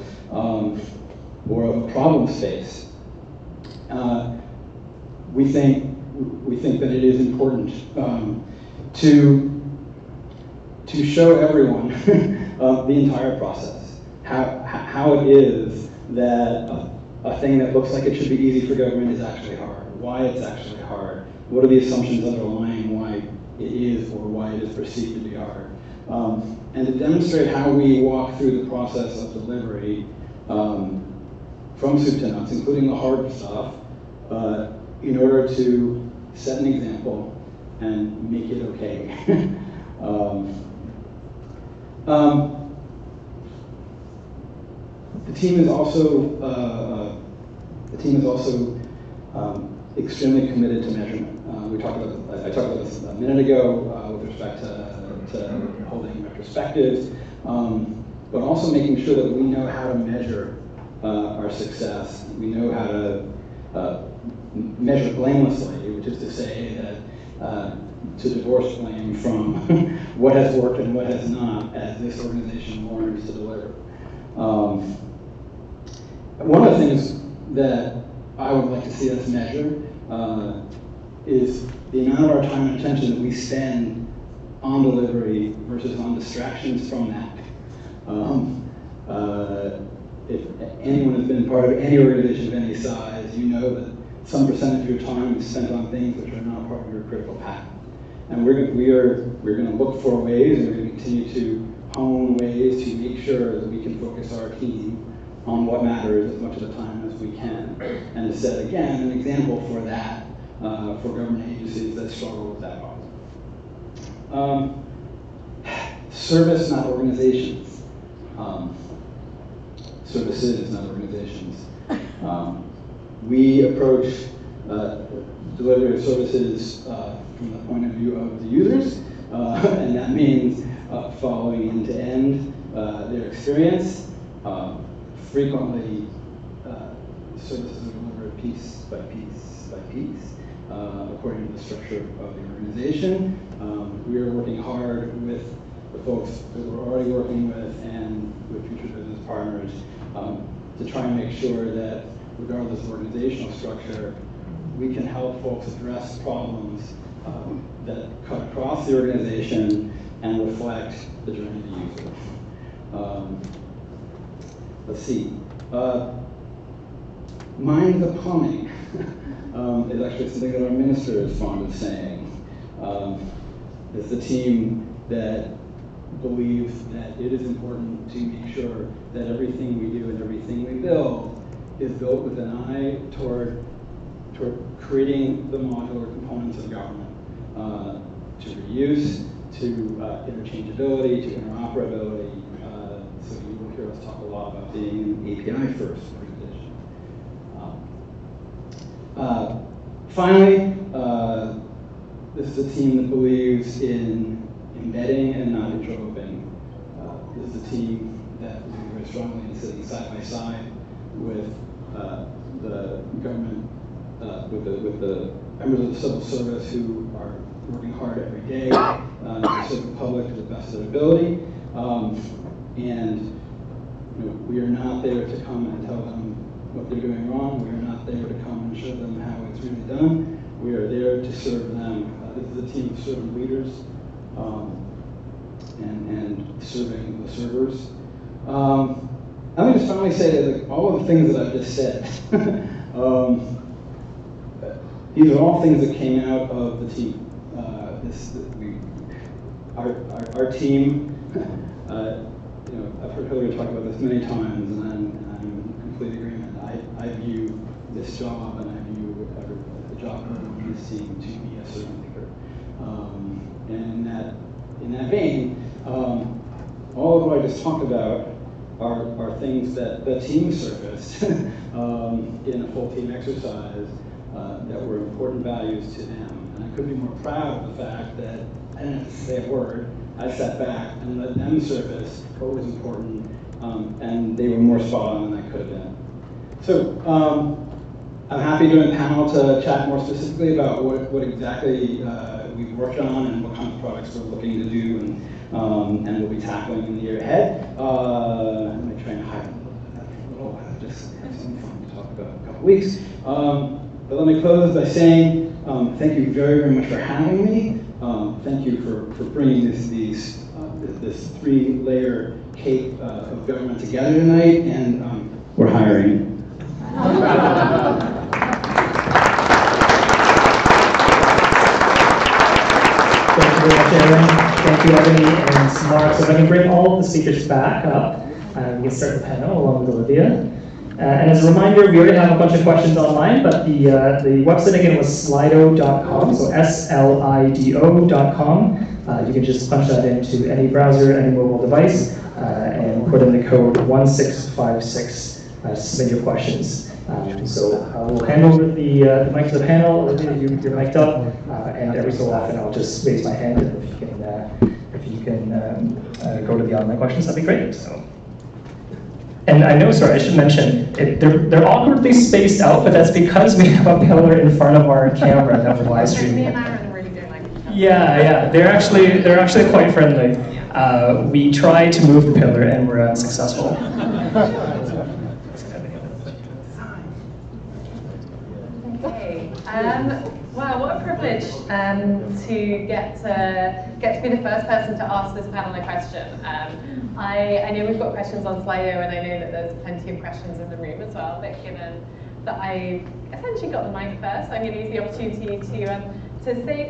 or of a problem space. We think that it is important to show everyone the entire process, how it is that a thing that looks like it should be easy for government is actually hard, why it's actually hard, what are the assumptions underlying why it is or why it is perceived to be hard, and to demonstrate how we walk through the process of delivery from soup to nuts, including the hard stuff, in order to set an example and make it okay. The team is also extremely committed to measurement. I talked about this a minute ago with respect to holding retrospectives, but also making sure that we know how to measure our success. We know how to measure blamelessly, which is to say that to divorce blame from what has worked and what has not as this organization learns to deliver. One of the things that I would like to see us measure is the amount of our time and attention that we spend on delivery versus on distractions from that. If anyone has been part of any organization of any size, you know that some percent of your time is spent on things which are not part of your critical path. And we're going to look for ways, and we're going to continue to hone ways to make sure that we can focus our team on what matters as much of the time as we can, and to set again an example for that for government agencies that struggle with that problem. Service, not organizations. Services, not organizations. We approach delivery of services from the point of view of the users, and that means following end to end their experience. Frequently, services are delivered piece by piece by piece, according to the structure of the organization. We are working hard with the folks that we're already working with and with future business partners to try and make sure that, regardless of organizational structure, we can help folks address problems that cut across the organization and reflect the journey of the user. Let's see. Mind the plumbing is actually something that our minister is fond of saying. It's the team that believes that it is important to make sure that everything we do and everything we build is built with an eye toward creating the modular components of government, to reuse, to interchangeability, to interoperability. So you will hear us talk a lot about being an API-first organization. Finally, this is a team that believes in embedding and not interloping. This is a team that believes very strongly in sitting side by side with the government, with the members of the civil service who are working hard every day to serve the public to the best of their ability. And we are not there to come and tell them what they're doing wrong. We are not there to come and show them how it's really done. We are there to serve them. This is a team of servant leaders and serving the servers. Let me just finally say that all of the things that I've just said, these are all things that came out of the team. Our team, I've heard Hillary talk about this many times, and I'm in complete agreement. I view this job, and I view the job of this team to be a servant leader. And in that vein, all of what I just talked about are things that the team surfaced in a full team exercise that were important values to them. And I couldn't be more proud of the fact that I didn't have to say a word. I sat back and let them surface what was important, and they were more spot on than I could have been. So I'm happy during the panel to chat more specifically about what exactly we've worked on and what kind of products we're looking to do and we'll be tackling in the year ahead. I'm going to try and hide a little while, just have some fun to talk about in a couple weeks. But let me close by saying thank you very, very much for having me. Thank you for bringing this three-layer cake of government together tonight, and we're hiring. Thank you very much, Aaron. Thank you, Ebony and Mark. So let me bring all of the speakers back up. We can start the panel along with Olivia. And as a reminder, we already have a bunch of questions online, but the website again was slido.com, so slido.com. You can just punch that into any browser, any mobile device, and put in the code 1656 to submit your questions. So we'll hand over the mic to the panel. Olivia, you're mic'd up, and every so often I'll just raise my hand, and if you can go to the online questions, that'd be great. So. And I know, sorry, I should mention, they're awkwardly spaced out, but that's because we have a pillar in front of our camera that we're live streaming. Me and Aaron really don't like each other. Yeah, they're actually quite friendly. We tried to move the pillar and we're unsuccessful. Okay. Wow, what a privilege to get to be the first person to ask this panel a question. I know we've got questions on Slido, and I know that there's plenty of questions in the room as well. But given that I essentially got the mic first, I'm going to use the opportunity to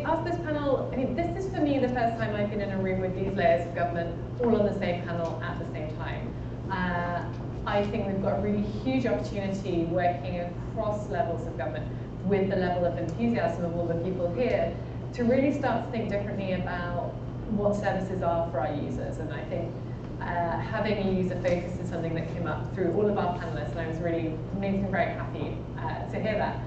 ask this panel. I mean, this is for me the first time I've been in a room with these layers of government all on the same panel at the same time. I think we've got a really huge opportunity working across levels of government with the level of enthusiasm of all the people here to really start to think differently about what services are for our users. And I think having a user focus is something that came up through all of our panelists, and I was really amazing, very happy to hear that.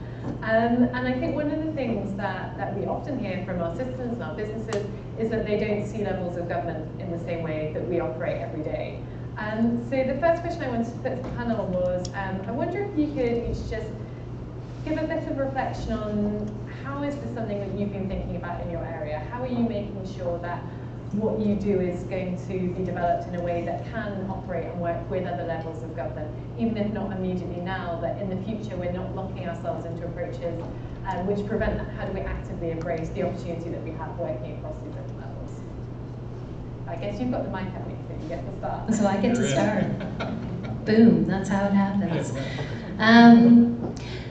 And I think one of the things that we often hear from our citizens and our businesses is that they don't see levels of government in the same way that we operate every day. So the first question I wanted to put to the panel was, I wonder if you could each just give a bit of reflection on how is this something that you've been thinking about in your area? How are you making sure that what you do is going to be developed in a way that can operate and work with other levels of government, even if not immediately now, that in the future we're not locking ourselves into approaches which prevent that? How do we actively embrace the opportunity that we have working across these different levels? I guess you've got the mic at me, so you get to start. So I get to start. Boom, that's how it happens.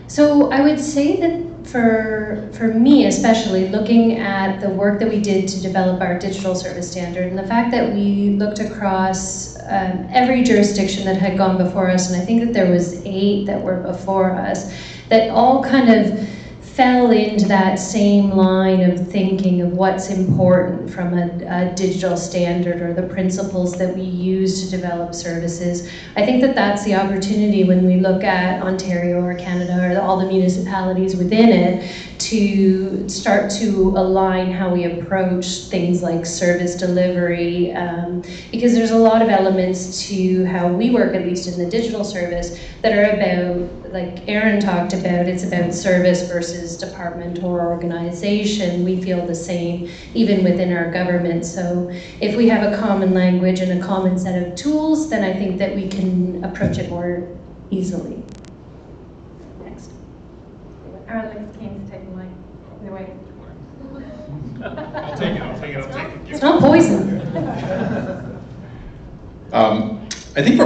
So I would say that for me especially, looking at the work that we did to develop our digital service standard and the fact that we looked across every jurisdiction that had gone before us, and I think that there was 8 that were before us, that all kind of fell into that same line of thinking of what's important from a digital standard or the principles that we use to develop services. I think that that's the opportunity when we look at Ontario or Canada or all the municipalities within it to start to align how we approach things like service delivery, because there's a lot of elements to how we work, at least in the digital service, that are about, like Aaron talked about, it's about service versus department or organization. We feel the same even within our government. So if we have a common language and a common set of tools, then I think that we can approach it more easily. Next. Aaron looks keen to take the mic. No, wait. I'll take it. It's not poison. I think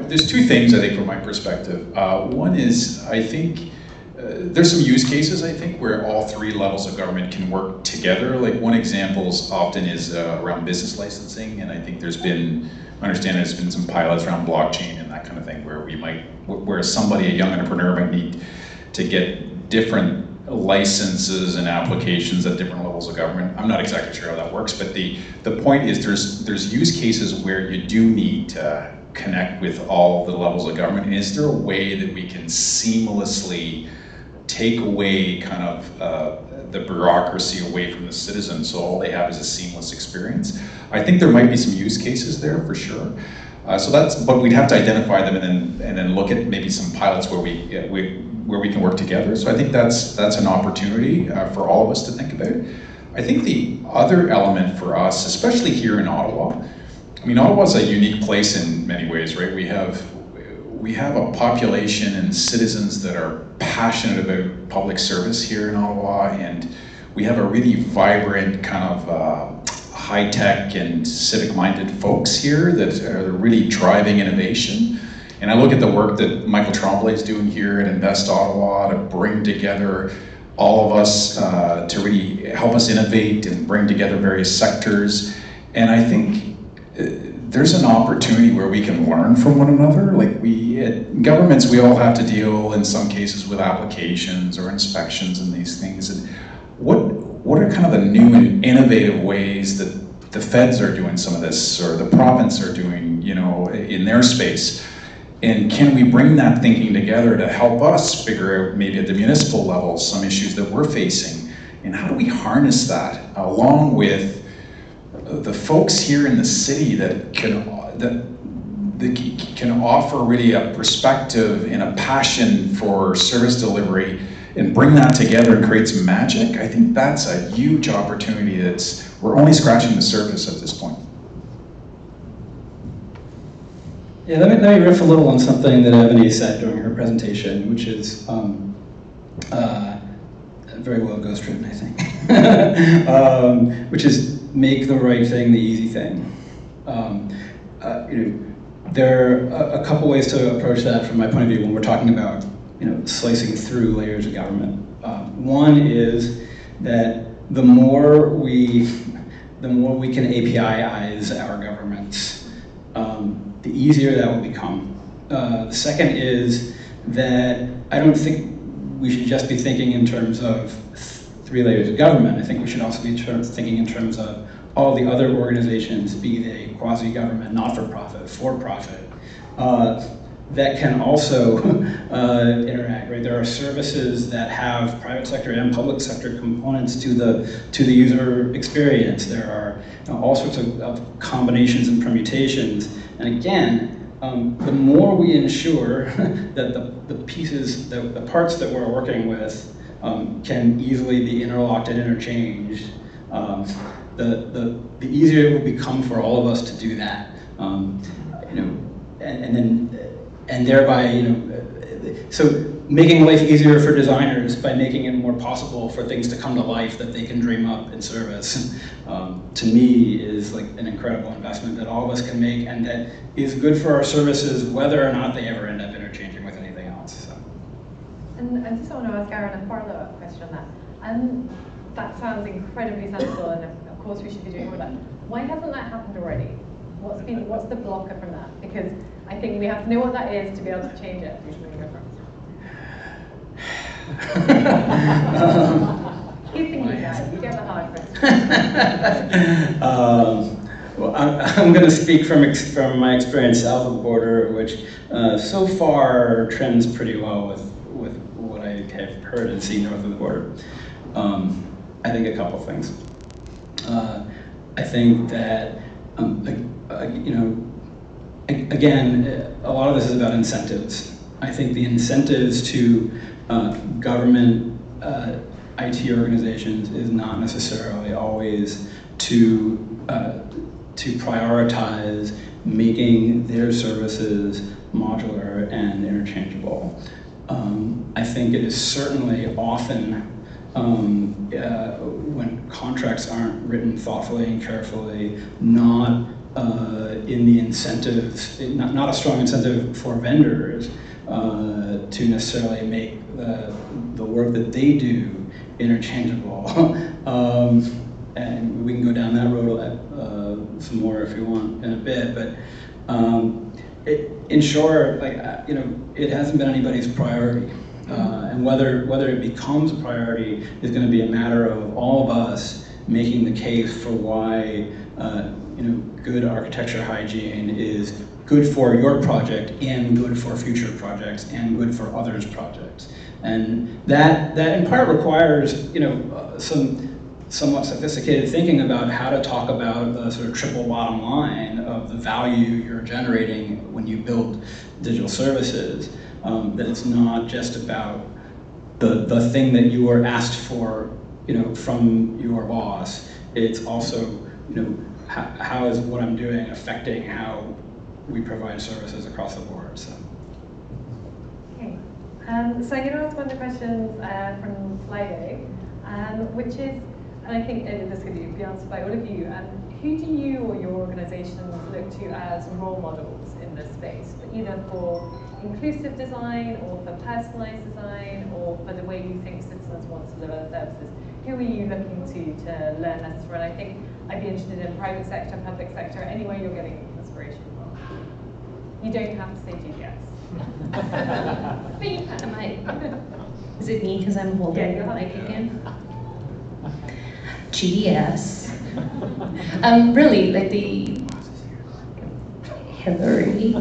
there's 2 things I think from my perspective. One is I think there's some use cases I think where all 3 levels of government can work together. Like one example often is around business licensing, and I think I understand there's been some pilots around blockchain and that kind of thing where where somebody, a young entrepreneur, might need to get different licenses and applications at different levels of government. I'm not exactly sure how that works, but the point is there's use cases where you do need to connect with all the levels of government. And is there a way that we can seamlessly take away kind of the bureaucracy away from the citizens so all they have is a seamless experience? I think there might be some use cases there for sure. But we'd have to identify them and then look at maybe some pilots where we can work together. So I think that's an opportunity for all of us to think about. I think the other element for us, especially here in Ottawa, I mean, Ottawa's a unique place in many ways, right? We have a population and citizens that are passionate about public service here in Ottawa, and we have a really vibrant kind of high-tech and civic-minded folks here that are really driving innovation. And I look at the work that Michael Tremblay is doing here at Invest Ottawa to bring together all of us to really help us innovate and bring together various sectors. And I think there's an opportunity where we can learn from one another. Like at governments, we all have to deal in some cases with applications or inspections and these things. And what are kind of the new and innovative ways that the feds are doing some of this, or the province are doing, you know, in their space? And can we bring that thinking together to help us figure out maybe at the municipal level some issues that we're facing? And how do we harness that along with the folks here in the city that can offer really a perspective and a passion for service delivery and bring that together and create some magic? I think that's a huge opportunity we're only scratching the surface at this point. Yeah, let me riff a little on something that Ebony said during her presentation, which is very well ghostwritten, I think, which is make the right thing the easy thing. There are a couple ways to approach that from my point of view when we're talking about slicing through layers of government. One is that the more we can API-ize our governments, the easier that will become. The second is that I don't think we should just be thinking in terms of 3 layers of government. I think we should also be thinking in terms of all the other organizations, be they quasi-government, not-for-profit, for-profit, that can also interact, right? There are services that have private sector and public sector components to the user experience. There are all sorts of combinations and permutations. And again, the more we ensure that the pieces, the parts that we're working with can easily be interlocked and interchanged, the easier it will become for all of us to do that. And thereby, so making life easier for designers by making it more possible for things to come to life that they can dream up in service, to me is like an incredible investment that all of us can make, and that is good for our services whether or not they ever end up interchanging with anything else. So. And I just want to ask Aaron a follow-up question on that. That sounds incredibly sensible, and of course we should be doing all that. Why hasn't that happened already? What's the blocker from that? Because I think we have to know what that is to be able to change it. Keep thinking, guys. You get the hard questions. Well, I'm going to speak from my experience south of the border, which so far trends pretty well with what I have heard and seen north of the border. I think a couple things. I think that again, a lot of this is about incentives. I think the incentives to government IT organizations is not necessarily always to prioritize making their services modular and interchangeable. I think it is certainly often when contracts aren't written thoughtfully and carefully, not in the incentives, not a strong incentive for vendors to necessarily make the work that they do interchangeable. And we can go down that road some more if you want in a bit, but in short, it hasn't been anybody's priority. And whether it becomes a priority is going to be a matter of all of us making the case for why good architecture hygiene is good for your project and good for future projects and good for others' projects. And that in part requires some somewhat sophisticated thinking about how to talk about the sort of triple bottom line of the value you're generating when you build digital services. That it's not just about the thing that you were asked for from your boss. It's also, how is what I'm doing affecting how we provide services across the board. So. Okay. So I'm going to ask one of the questions from Slido, which is, and I think this could be answered by all of you, who do you or your organizations look to as role models in this space, either for inclusive design or for personalized design or for the way you think citizens want to deliver services? Who are you looking to learn lessons from? And I think I'd be interested in private sector, public sector, anywhere you're getting inspiration from. You don't have to say GDS. But you can. Is it me because I'm holding the mic again? GDS. Really, like the Hillary.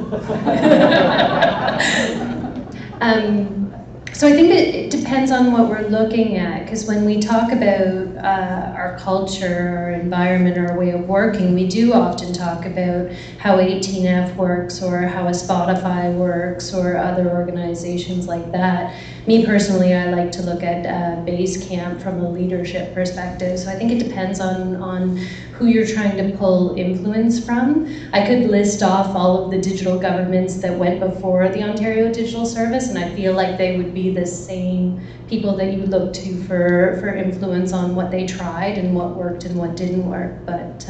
So I think it depends on what we're looking at, because when we talk about our culture, our environment, our way of working, we do often talk about how 18F works or how a Spotify works or other organizations like that. Me personally, I like to look at Basecamp from a leadership perspective. So I think it depends on who you're trying to pull influence from. I could list off all of the digital governments that went before the Ontario Digital Service, and I feel like they would be the same people that you look to for influence on what they tried and what worked and what didn't work. But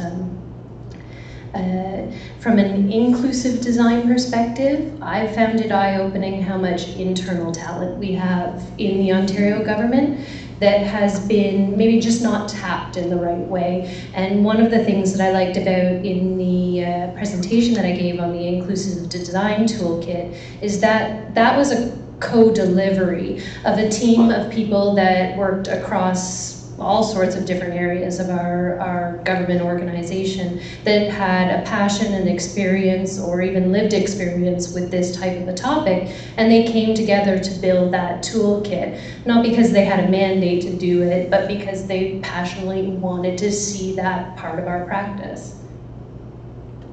from an inclusive design perspective, I've found it eye-opening how much internal talent we have in the Ontario government that has been maybe just not tapped in the right way. And one of the things that I liked about in the presentation that I gave on the inclusive design toolkit is that that was a co-delivery of a team of people that worked across all sorts of different areas of our government organization that had a passion and experience or even lived experience with this type of a topic, and they came together to build that toolkit, not because they had a mandate to do it, but because they passionately wanted to see that part of our practice.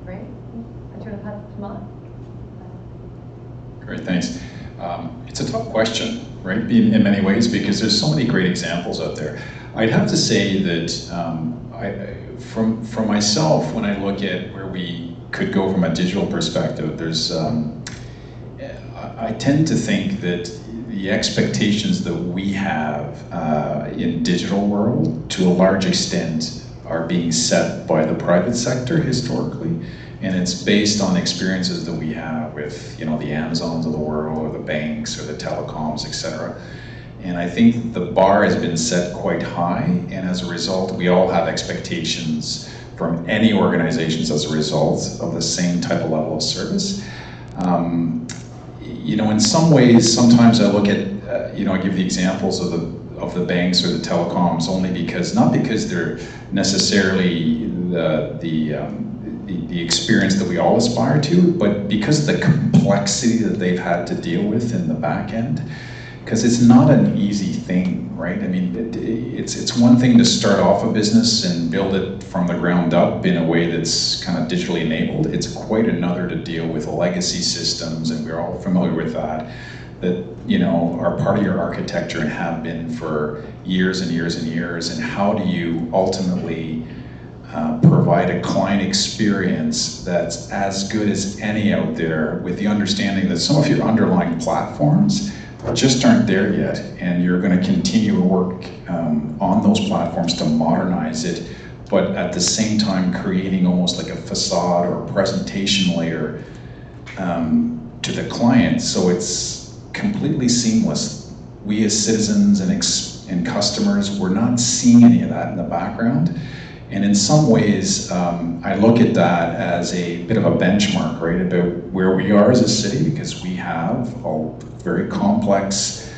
Great. And do you want to pass it to Mark? Great, thanks. It's a tough question, right, in many ways, because there's so many great examples out there. I'd have to say that from myself, when I look at where we could go from a digital perspective, there's I tend to think that the expectations that we have in digital world, to a large extent, are being set by the private sector historically. And it's based on experiences that we have with, the Amazons of the world, or the banks, or the telecoms, etc. And I think the bar has been set quite high, and as a result, we all have expectations from any organizations as a result of the same type of level of service. In some ways, sometimes I look at, I give the examples of the banks or the telecoms only because, not because they're necessarily the experience that we all aspire to, but because of the complexity that they've had to deal with in the back end. Because it's not an easy thing, right? I mean, it's one thing to start off a business and build it from the ground up in a way that's kind of digitally enabled. It's quite another to deal with legacy systems, and we're all familiar with that are part of your architecture and have been for years and years and years. And how do you ultimately provide a client experience that's as good as any out there, with the understanding that some of your underlying platforms just aren't there yet, and you're going to continue to work on those platforms to modernize it, but at the same time creating almost like a facade or a presentation layer to the client, so it's completely seamless. We as citizens and customers, we're not seeing any of that in the background. And in some ways, I look at that as a bit of a benchmark, right, about where we are as a city, because we have all very complex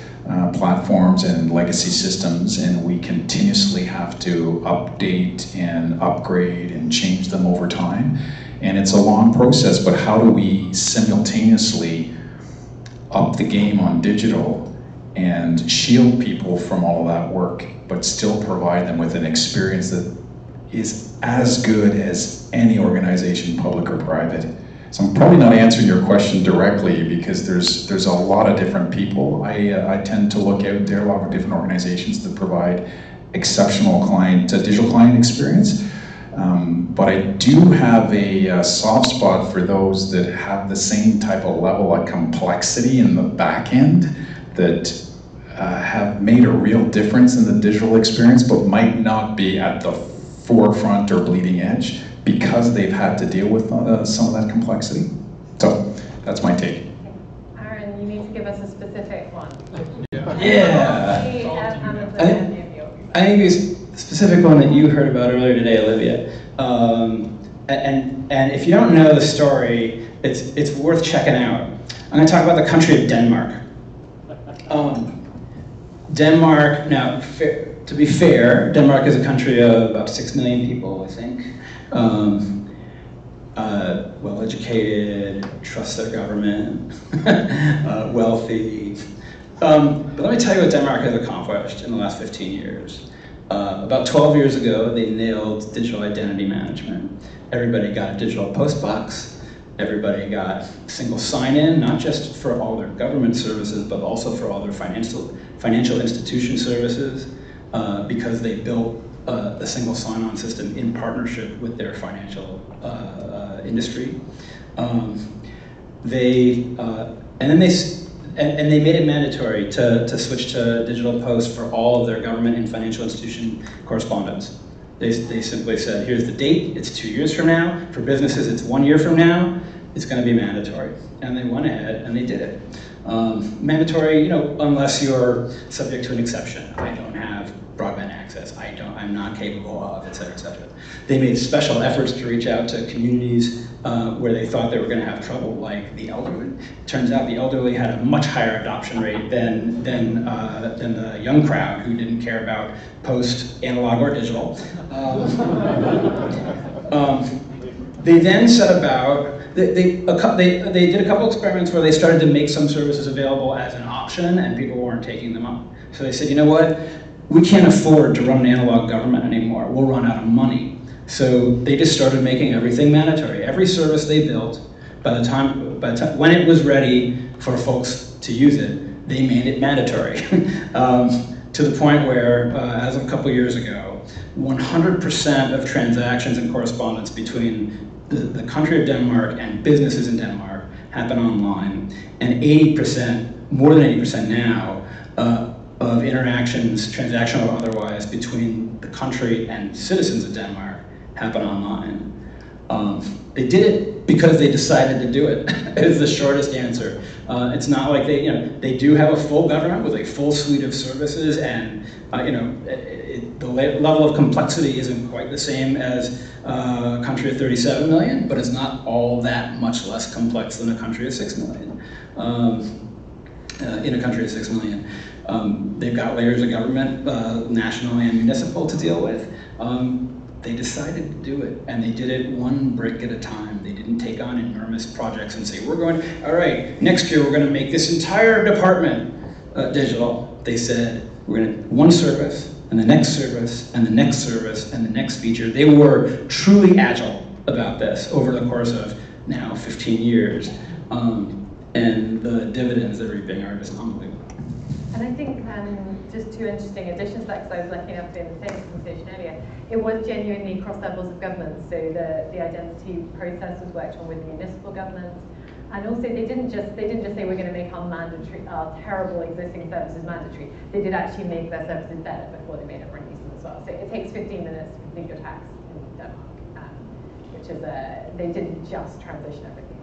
platforms and legacy systems, and we continuously have to update and upgrade and change them over time. And it's a long process, but how do we simultaneously up the game on digital and shield people from all of that work, but still provide them with an experience that is as good as any organization, public or private? So I'm probably not answering your question directly, because there's a lot of different people. I tend to look out there, a lot of different organizations that provide exceptional digital client experience. But I do have a soft spot for those that have the same type of level of complexity in the back end that have made a real difference in the digital experience, but might not be at the forefront or bleeding edge because they've had to deal with some of that complexity. So that's my take. Aaron, you need to give us a specific one. Yeah. I think the specific one that you heard about earlier today, Olivia. And if you don't know the story, it's worth checking out. I'm going to talk about the country of Denmark. Denmark, now, to be fair, Denmark is a country of about 6 million people, I think. Well-educated, trust their government, wealthy. But let me tell you what Denmark has accomplished in the last 15 years. About 12 years ago, they nailed digital identity management. Everybody got a digital post box. Everybody got single sign-in, not just for all their government services, but also for all their financial institution services, because they built a single sign-on system in partnership with their financial industry. They made it mandatory to switch to digital post for all of their government and financial institution correspondence. They simply said, here's the date, it's 2 years from now. For businesses, it's 1 year from now. It's going to be mandatory. And they went ahead and they did it. Mandatory, unless you're subject to an exception. I don't have broadband access. I'm not capable of, et cetera, et cetera. They made special efforts to reach out to communities where they thought they were going to have trouble, like the elderly. It turns out the elderly had a much higher adoption rate than the young crowd who didn't care about post, analog, or digital. They then set about, they did a couple experiments where they started to make some services available as an option and people weren't taking them up. So they said, you know what? We can't afford to run an analog government anymore. We'll run out of money. So they just started making everything mandatory. Every service they built, by the time when it was ready for folks to use it, they made it mandatory. To the point where, as of a couple years ago, 100% of transactions and correspondence between the country of Denmark and businesses in Denmark happen online, and 80%, more than 80% now, of interactions, transactional or otherwise, between the country and citizens of Denmark happen online. They did it because they decided to do it, is the shortest answer. It's not like they do have a full government with a full suite of services, and the level of complexity isn't quite the same as a country of 37 million, but it's not all that much less complex than a country of 6 million. In a country of 6 million. They've got layers of government, national and municipal, to deal with. They decided to do it, and they did it one brick at a time. They didn't take on enormous projects and say, all right, next year we're going to make this entire department digital. They said, we're going to one service, and the next service, and the next service, and the next feature. They were truly agile about this over the course of now 15 years. And the dividends they're reaping are just unbelievable. And I think just two interesting additions to that, because I was looking up in the same conversation earlier, it was genuinely cross levels of government. So the identity process was worked on with municipal governments, and also they didn't just say we're going to make our terrible existing services mandatory. They did actually make their services better before they made everyone use them as well. So it takes 15 minutes to complete your tax in Denmark, which is they didn't just transition everything.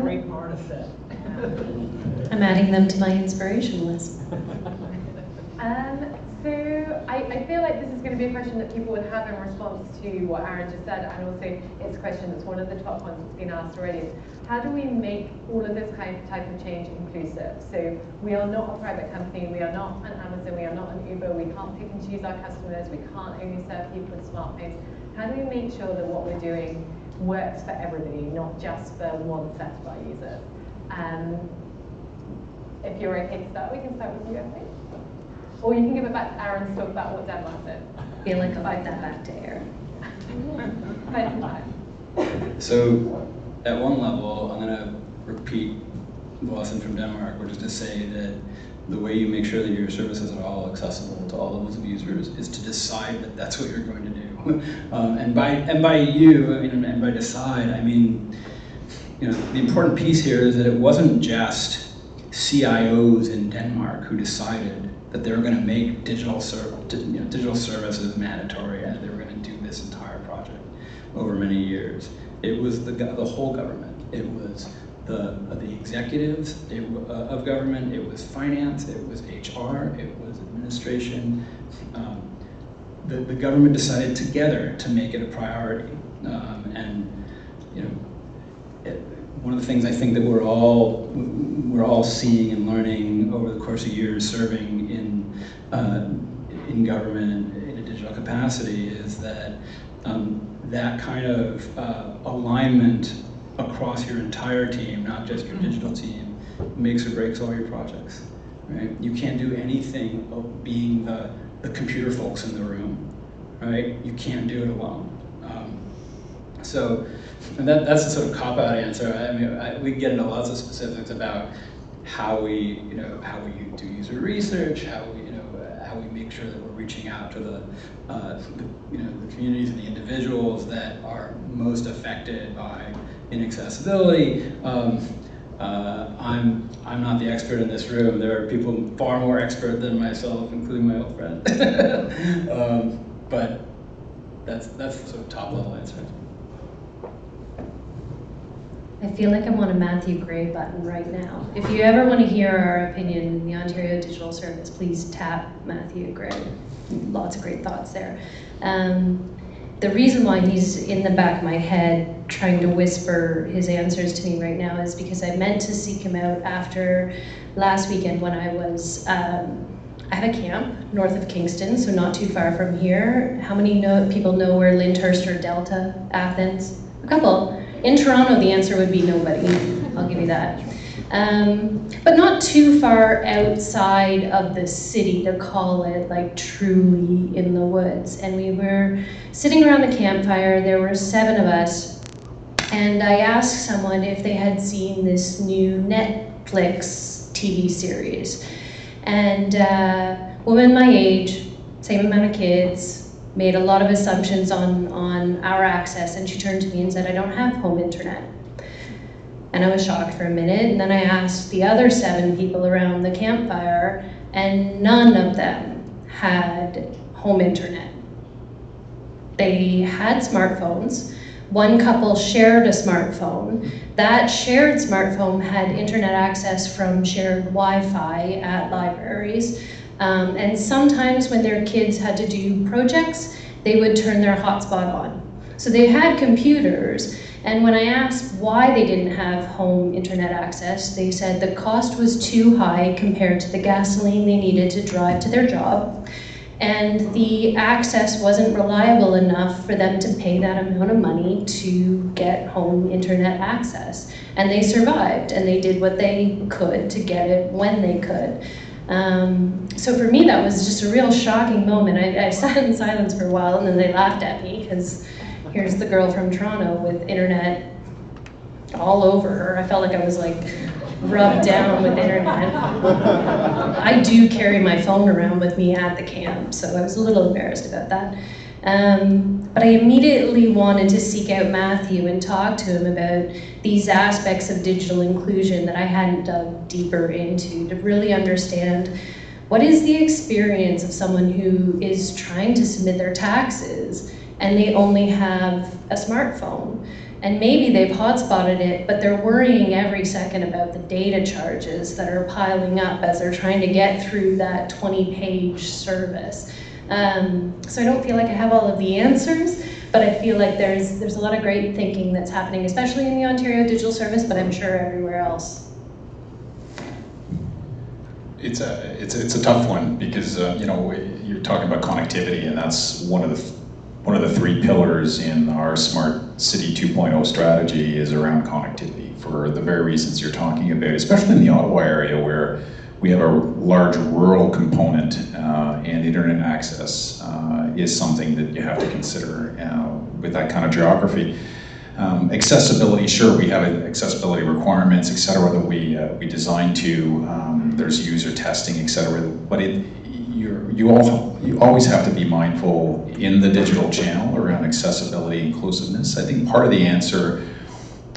Great part of that. I'm adding them to my inspiration list. So I feel like this is going to be a question that people would have in response to what Aaron just said, and also it's a question that's one of the top ones that's been asked already. Is how do we make all of this type of change inclusive? So we are not a private company, we are not an Amazon, we are not an Uber, we can't pick and choose our customers, we can't only serve people with smartphones. How do we make sure that what we're doing works for everybody, not just for one set of our users? If you're okay to start, we can start with you, I think. Or you can give it back to Aaron to talk about what Denmark did. I feel like I'll give that back to Aaron. So, at one level, I'm going to repeat the lesson from Denmark, which is to say that the way you make sure that your services are all accessible to all levels of users is to decide that that's what you're going to do. And by you, and by decide, I mean, the important piece here is that it wasn't just CIOs in Denmark who decided that they were going to make digital services mandatory, and they were going to do this entire project over many years. It was the whole government. It was the executives of government, it was finance, it was HR, it was administration. The government decided together to make it a priority. One of the things I think that we're all seeing and learning over the course of years serving in government in a digital capacity is that that kind of alignment across your entire team, not just your digital team, makes or breaks all your projects, right? You can't do anything of being the computer folks in the room, right? You can't do it alone. And that's a sort of cop-out answer. I mean, we get into lots of specifics about how we do user research, how we make sure that we're reaching out to the communities and the individuals that are most affected by inaccessibility. I'm not the expert in this room. There are people far more expert than myself, including my old friend. But that's the sort of top-level answer. I feel like I'm on a Matthew Gray button right now. If you ever want to hear our opinion in the Ontario Digital Service, please tap Matthew Gray. Lots of great thoughts there. The reason why he's in the back of my head trying to whisper his answers to me right now is because I meant to seek him out after last weekend when I was, I have a camp north of Kingston, so not too far from here. How many people know where Lyndhurst or Delta, Athens? A couple. In Toronto, the answer would be nobody. I'll give you that. But not too far outside of the city to call it like truly in the woods. And we were sitting around the campfire. There were 7 of us. And I asked someone if they had seen this new Netflix TV series. And woman my age, same amount of kids, made a lot of assumptions on our access, and she turned to me and said, I don't have home internet. And I was shocked for a minute, and then I asked the other 7 people around the campfire, and none of them had home internet. They had smartphones. One couple shared a smartphone. That shared smartphone had internet access from shared Wi-Fi at libraries. And sometimes when their kids had to do projects, they would turn their hotspot on. So they had computers, and when I asked why they didn't have home internet access, they said the cost was too high compared to the gasoline they needed to drive to their job, and the access wasn't reliable enough for them to pay that amount of money to get home internet access. And they survived, and they did what they could to get it when they could. So for me, that was just a real shocking moment. I sat in silence for a while, and then they laughed at me, because here's the girl from Toronto with internet all over her. I felt like I was like rubbed down with internet. I do carry my phone around with me at the camp, so I was a little embarrassed about that. But I immediately wanted to seek out Matthew and talk to him about these aspects of digital inclusion that I hadn't dug deeper into, to really understand what is the experience of someone who is trying to submit their taxes and they only have a smartphone. And maybe they've hotspotted it, but they're worrying every second about the data charges that are piling up as they're trying to get through that 20-page service. So I don't feel like I have all of the answers, but I feel like there's a lot of great thinking that's happening, especially in the Ontario Digital Service, but I'm sure everywhere else. It's a tough one because you're talking about connectivity, and that's one of the 3 pillars in our Smart City 2.0 strategy is around connectivity for the very reasons you're talking about, especially in the Ottawa area where we have a large rural component, and internet access is something that you have to consider with that kind of geography. Accessibility, sure, we have accessibility requirements, et cetera, that we design to. There's user testing, et cetera, but you always have to be mindful in the digital channel around accessibility, inclusiveness. I think part of the answer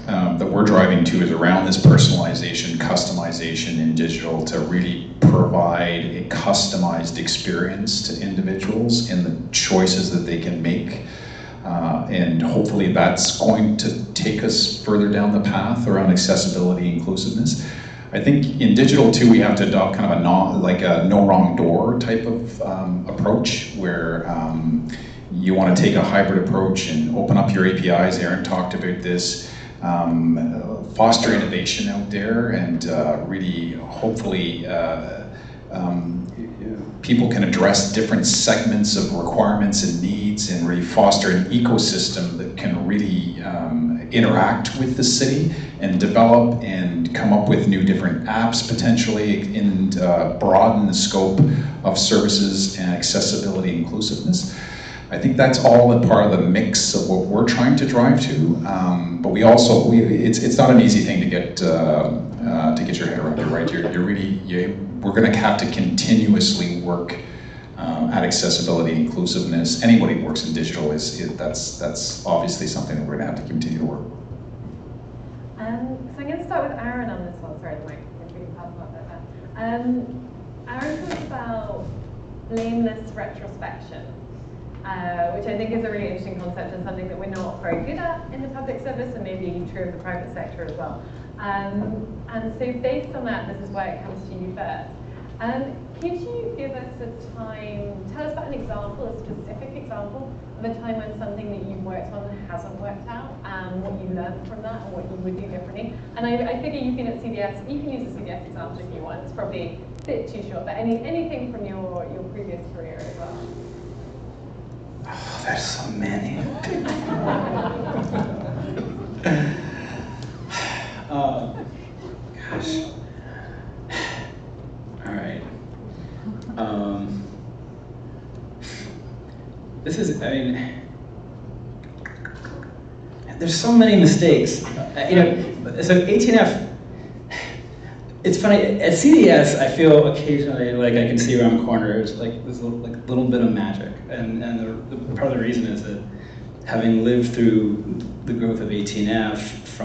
that we're driving to is around this personalization, customization in digital to really provide a customized experience to individuals in the choices that they can make. And hopefully that's going to take us further down the path around accessibility, inclusiveness. I think in digital too, we have to adopt kind of a no wrong door type of approach where you want to take a hybrid approach and open up your APIs. Aaron talked about this. Foster innovation out there and really hopefully people can address different segments of requirements and needs and really foster an ecosystem that can really interact with the city and develop and come up with new different apps potentially and broaden the scope of services and accessibility inclusiveness. I think that's all a part of the mix of what we're trying to drive to, but it's not an easy thing to get your head around, right? We're going to have to continuously work at accessibility, inclusiveness. Anybody who works in digital that's obviously something that we're going to have to continue to work. So I'm going to start with Aaron on this one. Sorry, the mic is being passed up there. Aaron talks about blameless retrospection. Which I think is a really interesting concept and something that we're not very good at in the public service and maybe true of the private sector as well. And so based on that, this is why it comes to you first. Could you give us a time, tell us about an example, a specific example of a time when something that you've worked on hasn't worked out and what you learned from that and what you would do differently? And I figure you've been at CDS, you can use the CDS example if you want, it's probably a bit too short, but anything from your previous career as well. Oh, there's so many. Gosh. All right. This is, I mean, there's so many mistakes. So 18F, it's funny, at CDS, I feel occasionally like I can see around corners, like this little bit of magic. And part of the reason is that having lived through the growth of 18F for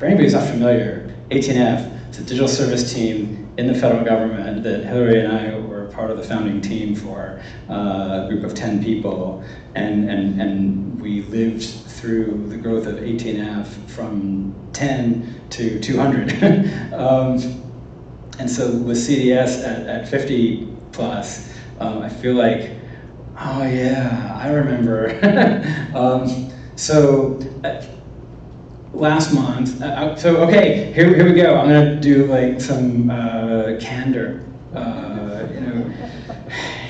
anybody who's not familiar, 18F is a digital service team in the federal government that Hillary and I were part of the founding team for, a group of 10 people. And we lived through the growth of 18F from 10 to 200. And so with CDS at 50 plus, I feel like, oh yeah, I remember. Last month, okay, here we go. I'm gonna do like some candor.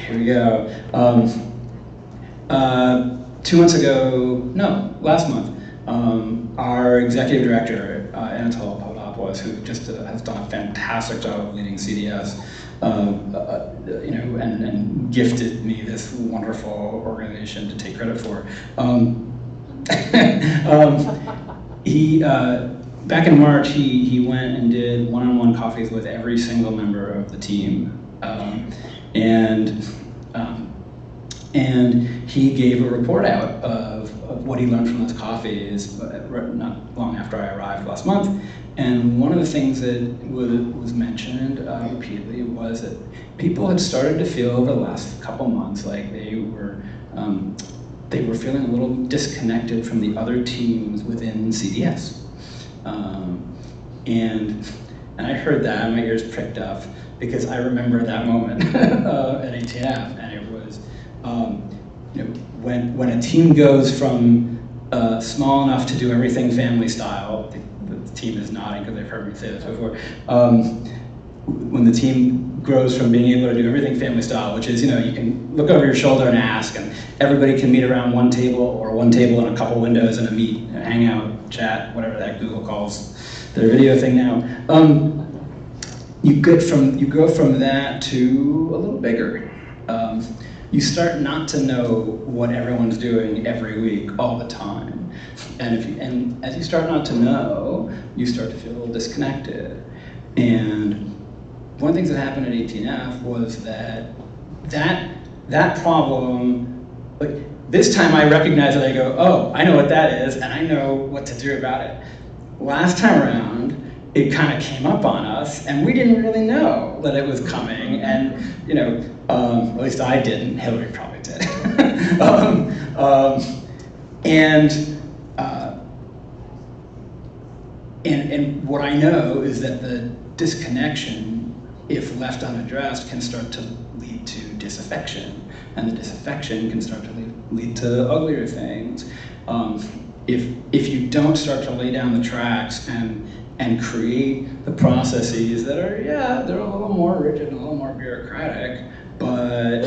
Here we go. 2 months ago, no, last month, our executive director, Anatol Papadopoulos, who just has done a fantastic job of leading CDS, and gifted me this wonderful organization to take credit for. He, back in March, he went and did one-on-one coffees with every single member of the team, and he gave a report out of what he learned from those coffees not long after I arrived last month. And one of the things that was mentioned repeatedly was that people had started to feel over the last couple months like they were feeling a little disconnected from the other teams within CDS. And I heard that and my ears pricked up because I remember that moment at 18F, and it was when a team goes from small enough to do everything family style. The team is nodding because they've heard me say this before. When the team grows from being able to do everything family style, which is, you can look over your shoulder and ask, and everybody can meet around one table or one table and a couple windows and a meet, hangout, chat, whatever that Google calls their video thing now. You go from that to a little bigger. You start not to know what everyone's doing every week, all the time. and as you start not to know, you start to feel a little disconnected. And one of the things that happened at 18F was that problem, like this time I recognize it, I go, oh, I know what that is, and I know what to do about it. Last time around, it kind of came up on us, and we didn't really know that it was coming, and at least I didn't, Hillary probably did. And what I know is that the disconnection, if left unaddressed, can start to lead to disaffection, and the disaffection can start to lead to uglier things. If you don't start to lay down the tracks and create the processes that are, they're a little more rigid and a little more bureaucratic, but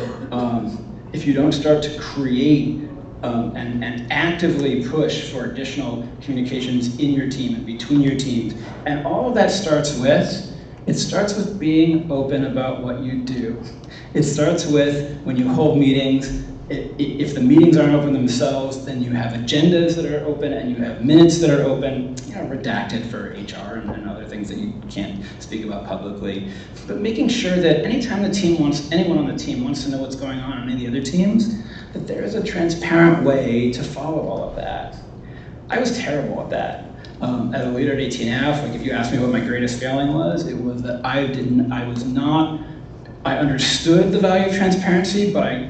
if you don't start to create and actively push for additional communications in your team and between your teams, and all of that starts with being open about what you do. It starts with when you hold meetings. If the meetings aren't open themselves, then you have agendas that are open and you have minutes that are open, redacted for HR and other things that you can't speak about publicly. But making sure that anytime anyone on the team wants to know what's going on any of the other teams, that there is a transparent way to follow all of that. I was terrible at that. As a leader at 18F, like if you asked me what my greatest failing was, it was that I understood the value of transparency, but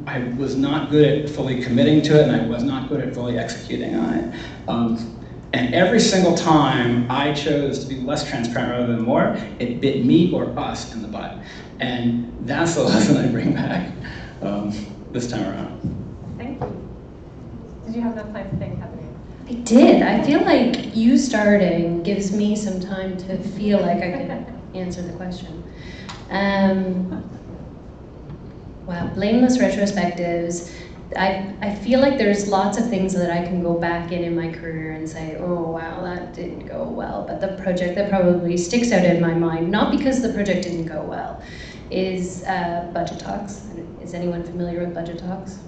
I was not good at fully committing to it, and I was not good at fully executing on it. And every single time I chose to be less transparent rather than more, it bit me or us in the butt. And that's the lesson I bring back this time around. Thank you. Did you have enough time to think, Kathleen? I did. I feel like you starting gives me some time to feel like I can answer the question. Wow, blameless retrospectives. I feel like there's lots of things that I can go back in my career and say, oh wow, that didn't go well. But the project that probably sticks out in my mind, not because the project didn't go well, is budget talks. Is anyone familiar with budget talks?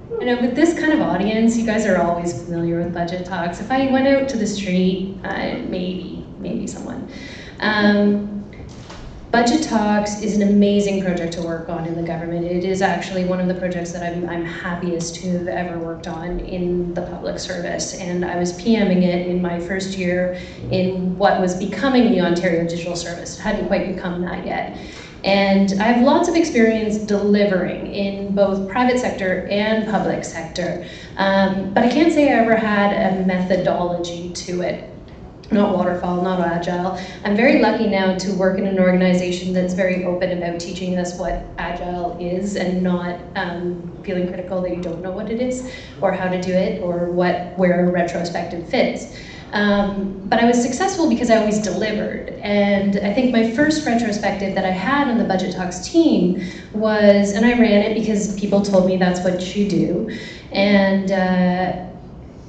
With this kind of audience, you guys are always familiar with budget talks. If I went out to the street, maybe someone. Budget Talks is an amazing project to work on in the government. It is actually one of the projects that I'm happiest to have ever worked on in the public service. And I was PMing it in my first year in what was becoming the Ontario Digital Service. It hadn't quite become that yet. And I have lots of experience delivering in both private sector and public sector. But I can't say I ever had a methodology to it. Not waterfall, not agile. I'm very lucky now to work in an organization that's very open about teaching us what agile is and not feeling critical that you don't know what it is or how to do it or where a retrospective fits. But I was successful because I always delivered. And I think my first retrospective that I had on the Budget Talks team was, and I ran it because people told me that's what you do. And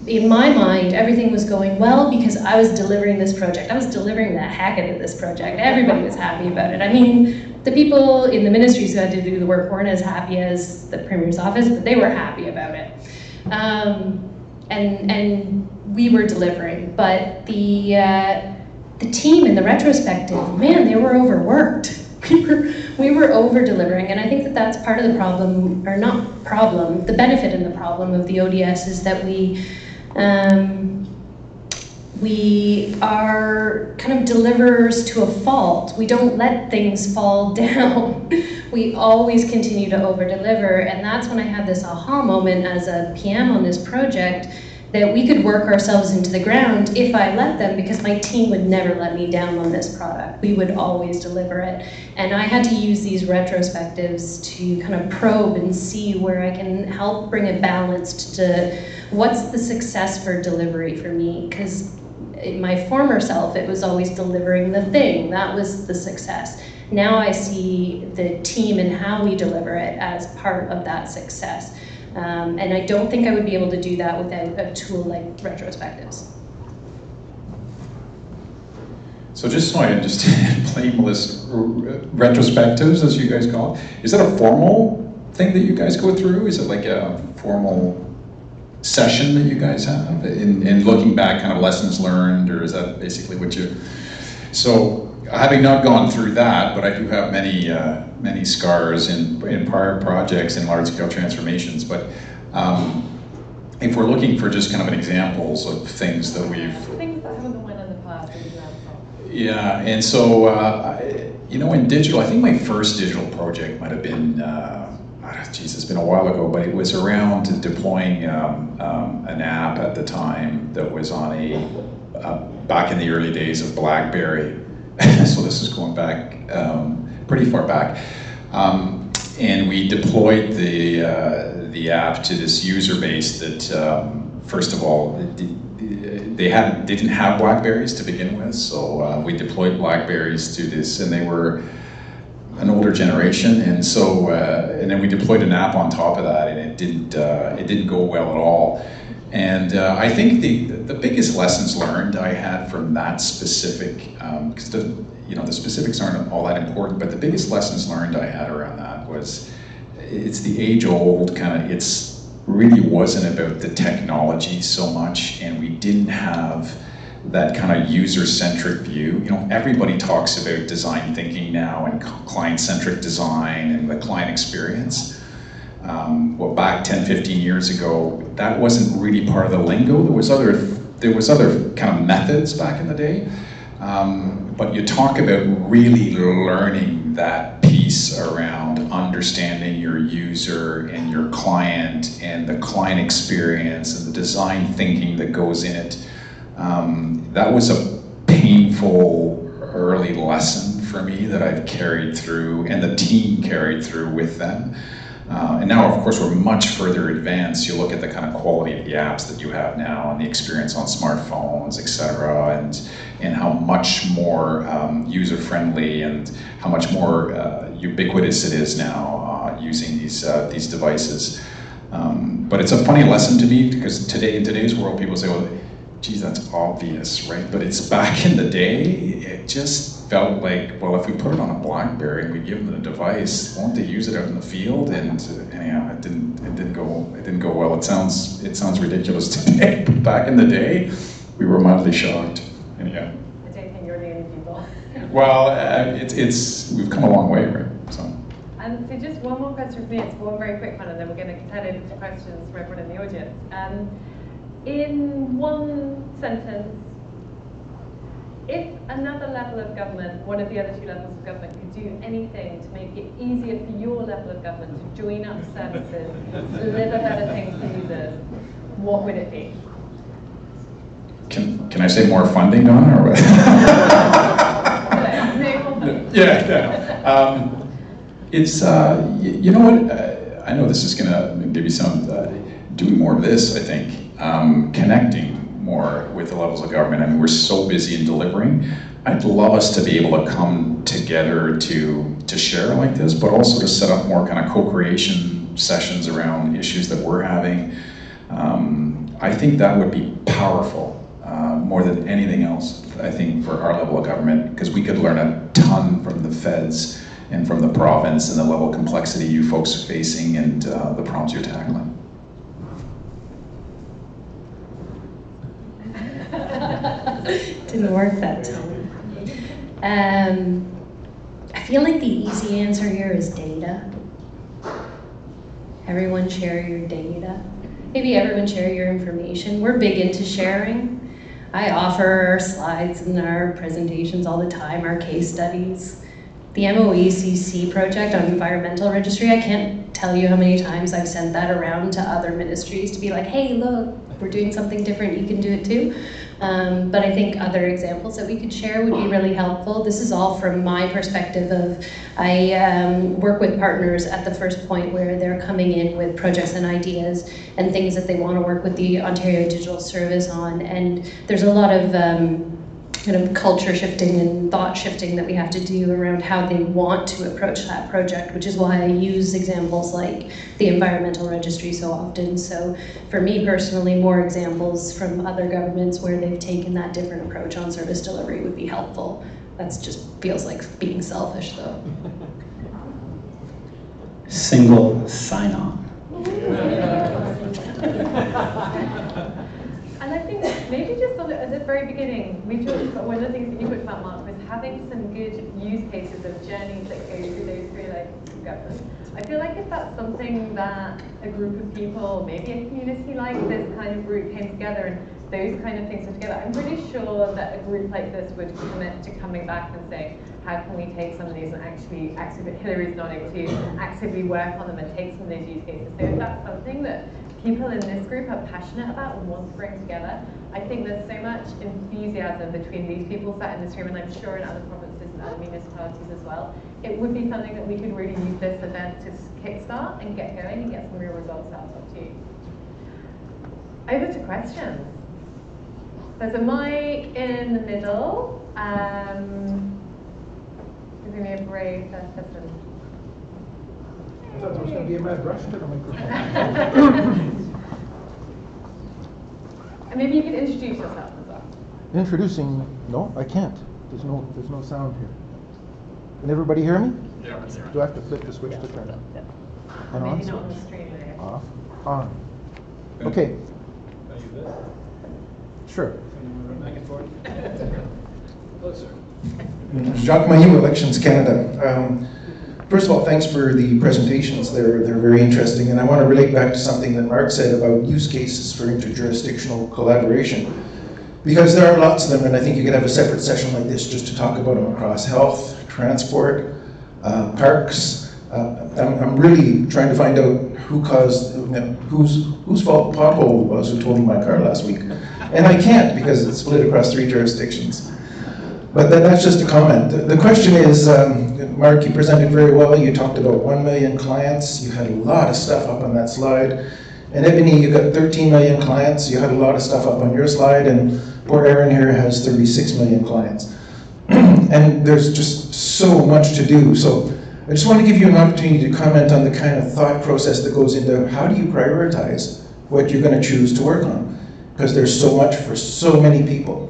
in my mind, everything was going well because I was delivering this project. I was delivering the heck out of this project. Everybody was happy about it. I mean, the people in the ministries who had to do the work weren't as happy as the Premier's office, but they were happy about it. And we were delivering, but the team in the retrospective, man, they were overworked. We were over-delivering, and I think that that's part of the problem, or not problem, the benefit and the problem of the ODS is that we are kind of deliverers to a fault. We don't let things fall down. We always continue to over-deliver, and that's when I had this aha moment as a PM on this project that we could work ourselves into the ground if I let them, because my team would never let me down on this product. We would always deliver it. And I had to use these retrospectives to kind of probe and see where I can help bring a balance to what's the success for delivery for me, because in my former self, it was always delivering the thing. That was the success. Now I see the team and how we deliver it as part of that success. And I don't think I would be able to do that without a tool like retrospectives. So just so I understand, blameless retrospectives, as you guys call it, is that a formal thing that you guys go through? Is it like a formal session that you guys have in looking back, kind of lessons learned, or is that basically what you? So having not gone through that, but I do have many scars in prior projects and large scale transformations. But if we're looking for just kind of an examples of things that we've things that haven't gone in the past. Yeah, and so you know, in digital, I think my first digital project might have been, geez, it's been a while ago, but it was around deploying an app at the time that was on back in the early days of BlackBerry. So this is going back pretty far back. And we deployed the app to this user base that, first of all, they didn't have Blackberries to begin with, so we deployed Blackberries to this, and they were an older generation, and so and then we deployed an app on top of that, and it didn't go well at all. And I think the biggest lessons learned I had from that specific, because the specifics aren't all that important, but the biggest lessons learned I had around that was it's the age-old kind of, it's really wasn't about the technology so much, and we didn't have that kind of user-centric view. You know, everybody talks about design thinking now and client-centric design and the client experience. Well, back 10, 15 years ago, that wasn't really part of the lingo. There was other kind of methods back in the day, but you talk about really learning that piece around understanding your user and your client and the client experience and the design thinking that goes in it. That was a painful early lesson for me that I've carried through, and the team carried through with them. And now, of course, we're much further advanced. You look at the kind of quality of the apps that you have now and the experience on smartphones, et cetera, and how much more user-friendly and how much more ubiquitous it is now using these devices. But it's a funny lesson to me, because in today's world, people say, well, geez, that's obvious, right? But it's back in the day, it just felt like, well, if we put it on a BlackBerry and we give them the device, won't they use it out in the field? And anyhow, it didn't go well. It sounds ridiculous today, but back in the day, we were mildly shocked. Anyhow. I don't think you're the only people. Well, we've come a long way, right? So just one more question for me. It's one very quick one, and then we're going to head into questions from everyone in the audience. In one sentence, if another level of government, one of the other two levels of government, could do anything to make it easier for your level of government to join up services, deliver better things for users, what would it be? Can I say more funding, Donna, or what? Yeah. It's you know what? I know this is gonna maybe sound doing more of this. I think. Connecting more with the levels of government. I mean, we're so busy in delivering. I'd love us to be able to come together to share like this, but also to set up more kind of co-creation sessions around issues that we're having. I think that would be powerful, more than anything else, I think, for our level of government, because we could learn a ton from the feds and from the province and the level of complexity you folks are facing and the problems you're tackling. Didn't work that time. I feel like the easy answer here is data. Everyone share your data. Maybe everyone share your information. We're big into sharing. I offer our slides and our presentations all the time, our case studies. The MOECC project on environmental registry, I can't tell you how many times I've sent that around to other ministries to be like, hey, look, we're doing something different, you can do it too. But I think other examples that we could share would be really helpful. This is all from my perspective of, I work with partners at the first point where they're coming in with projects and ideas and things that they want to work with the Ontario Digital Service on. And there's a lot of kind of culture shifting and thought shifting that we have to do around how they want to approach that project, which is why I use examples like the environmental registry so often. So for me personally, more examples from other governments where they've taken that different approach on service delivery would be helpful. That just feels like being selfish though. Single sign-on. And I think maybe just at the very beginning, one of the things that you talked about, Mark, was having some good use cases of journeys that go through those three levels of government. I feel like if that's something that a group of people, maybe a community like this kind of group came together and those kind of things were together, I'm pretty sure that a group like this would commit to coming back and saying, how can we take some of these and actually Hillary's nodding to actively work on them and take some of those use cases. So if that's something that people in this group are passionate about and want to bring together, I think there's so much enthusiasm between these people sat in this room, and I'm sure in other provinces and other municipalities as well. It would be something that we could really use this event to kickstart and get going and get some real results out of too. Over to questions. There's a mic in the middle. Give me a brave first person. I thought there was going to be a mad rush to the microphone. And maybe you could introduce yourself as well. Introducing? No, I can't. There's no sound here. Can everybody hear me? Yeah. Do I have to flip the switch to turn it? Yeah. And on? Maybe not on the stream there. Off. On. Okay. Sure. Back and forth. Closer. Jacques Mailloux, Elections Canada. First of all, thanks for the presentations. They're very interesting, and I want to relate back to something that Mark said about use cases for interjurisdictional collaboration, because there are lots of them, and I think you could have a separate session like this just to talk about them across health, transport, parks. I'm really trying to find out who caused, whose fault the pothole was who totaled my car last week, and I can't because it's split across 3 jurisdictions. But that's just a comment. The question is, Mark, you presented very well. You talked about 1 million clients. You had a lot of stuff up on that slide. And Ebony, you got 13 million clients. You had a lot of stuff up on your slide. And poor Aaron here has 36 million clients. And there's just so much to do. So I just want to give you an opportunity to comment on the kind of thought process that goes into how do you prioritize what you're going to choose to work on? Because there's so much for so many people.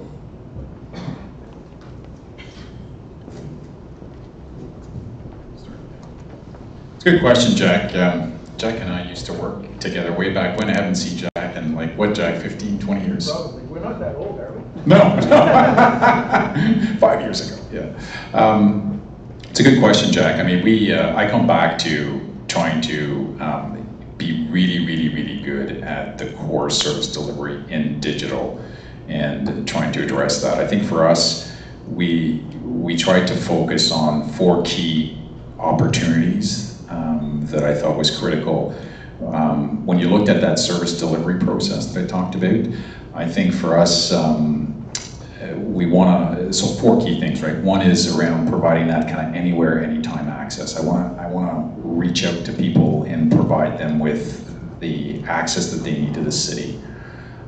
It's a good question, Jack. Jack and I used to work together way back when. I haven't seen Jack in, like, what, Jack, 15, 20 years? Probably. We're not that old, are we? No. 5 years ago, yeah. It's a good question, Jack. I mean, I come back to trying to be really, really, really good at the core service delivery in digital and trying to address that. I think for us, we tried to focus on 4 key opportunities that I thought was critical. When you looked at that service delivery process that I talked about, I think for us, we want to, so 4 key things, right? One is around providing that kind of anywhere, anytime access. I want to reach out to people and provide them with the access that they need to the city.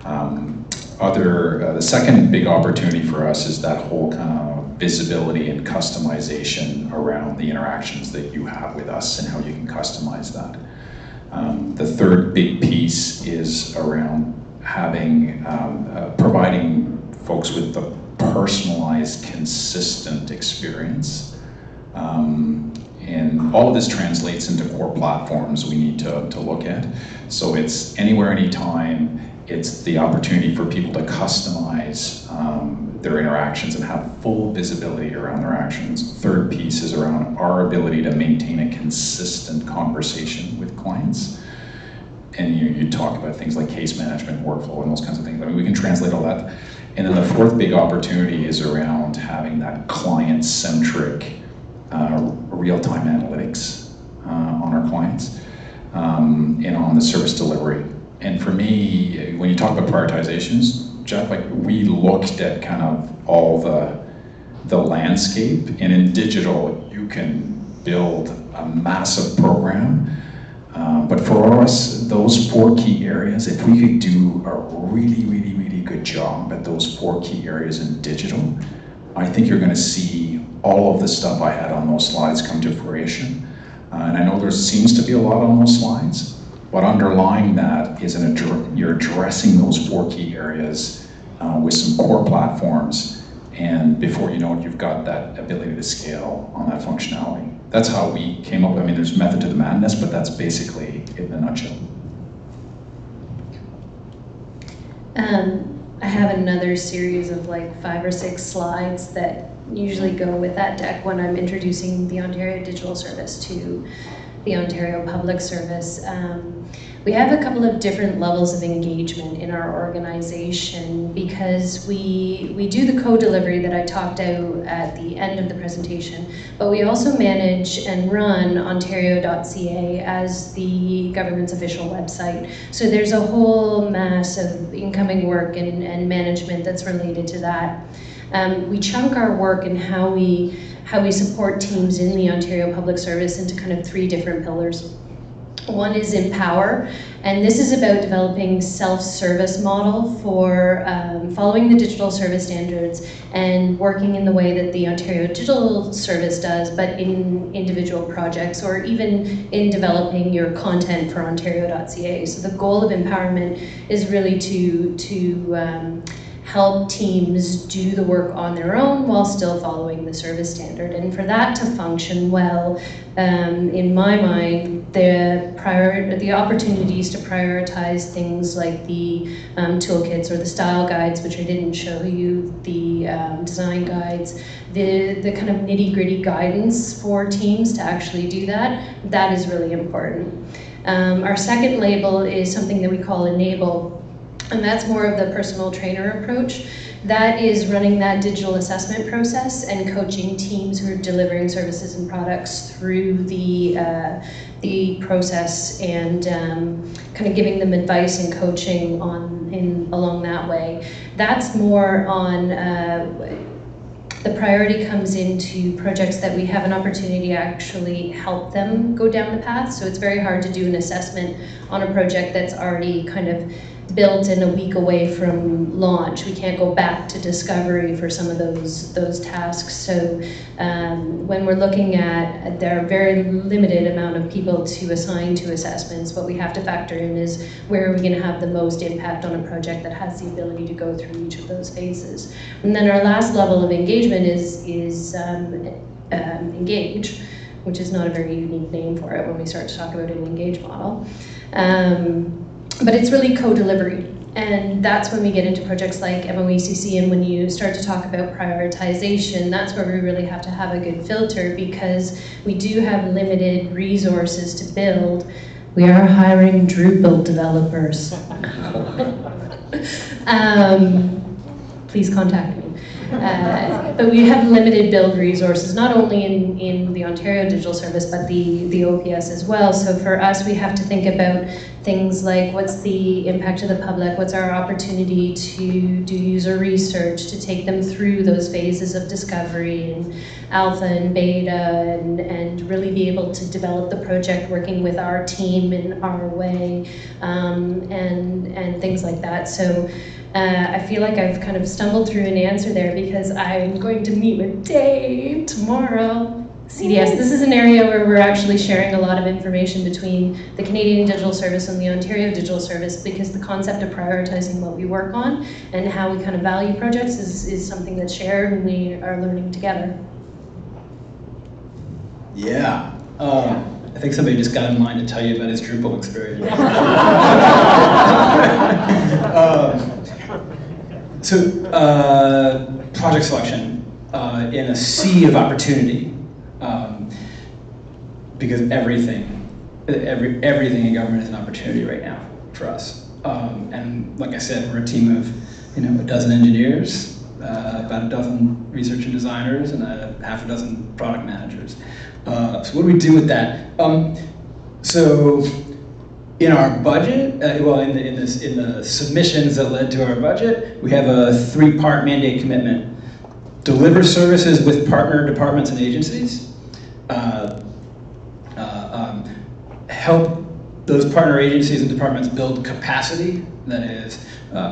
The second big opportunity for us is that whole kind of visibility and customization around the interactions that you have with us and how you can customize that. The third big piece is around having, providing folks with the personalized, consistent experience. And all of this translates into core platforms we need to look at. So it's anywhere, anytime. It's the opportunity for people to customize their interactions and have full visibility around their actions. Third piece is around our ability to maintain a consistent conversation with clients. And you talk about things like case management, workflow, and those kinds of things. I mean, we can translate all that. And then the fourth big opportunity is around having that client-centric real-time analytics on our clients and on the service delivery. And for me, when you talk about prioritizations, Jeff, like, we looked at kind of all the landscape, and in digital, you can build a massive program. But for us, those 4 key areas, if we could do a really, really, really good job at those 4 key areas in digital, I think you're going to see all of the stuff I had on those slides come to fruition. And I know there seems to be a lot on those slides, but underlying that is you're addressing those 4 key areas with some core platforms, and before you know it, you've got that ability to scale on that functionality. That's how we came up. I mean, there's method to the madness, but that's basically it in a nutshell. I have another series of like 5 or 6 slides that usually go with that deck when I'm introducing the Ontario Digital Service to the Ontario Public Service. We have a couple of different levels of engagement in our organization because we do the co-delivery that I talked out at the end of the presentation, but we also manage and run Ontario.ca as the government's official website. So there's a whole mass of incoming work and management that's related to that. We chunk our work and how we support teams in the Ontario Public Service into kind of 3 different pillars. One is Empower, and this is about developing self-service model for following the digital service standards and working in the way that the Ontario Digital Service does, but in individual projects or even in developing your content for Ontario.ca. So the goal of empowerment is really to help teams do the work on their own while still following the service standard. And for that to function well, in my mind, the opportunities to prioritize things like the toolkits or the style guides, which I didn't show you, the design guides, the kind of nitty-gritty guidance for teams to actually do that is really important. Our second label is something that we call Enable. And that's more of the personal trainer approach. That is running that digital assessment process and coaching teams who are delivering services and products through the process and kind of giving them advice and coaching along that way. That's more on the priority comes into projects that we have an opportunity to actually help them go down the path. So it's very hard to do an assessment on a project that's already kind of built in a week away from launch. We can't go back to discovery for some of those tasks. So when we're looking at, there are very limited amount of people to assign to assessments. What we have to factor in is where are we going to have the most impact on a project that has the ability to go through each of those phases. And then our last level of engagement is Engage, which is not a very unique name for it when we start to talk about an Engage model. But it's really co-delivery, and that's when we get into projects like MOECC, and when you start to talk about prioritization, that's where we really have to have a good filter because we do have limited resources to build. We are hiring Drupal developers. Please contact me. But we have limited build resources, not only in the Ontario Digital Service, but the OPS as well. So for us, we have to think about things like what's the impact to the public, what's our opportunity to do user research, to take them through those phases of discovery and alpha and beta and really be able to develop the project working with our team in our way and things like that. So I feel like I've kind of stumbled through an answer there because I'm going to meet with Dave tomorrow. CDS, this is an area where we're actually sharing a lot of information between the Canadian Digital Service and the Ontario Digital Service because the concept of prioritizing what we work on and how we kind of value projects is something that's shared and we are learning together. Yeah. I think somebody just got in line to tell you about his Drupal experience. Project selection in a sea of opportunity, because everything in government is an opportunity right now for us. And like I said, we're a team of a dozen engineers, about a dozen research and designers, and half a dozen product managers. So what do we do with that? So in our budget, in the submissions that led to our budget, we have a 3-part mandate commitment. Deliver services with partner departments and agencies. Help those partner agencies and departments build capacity, that is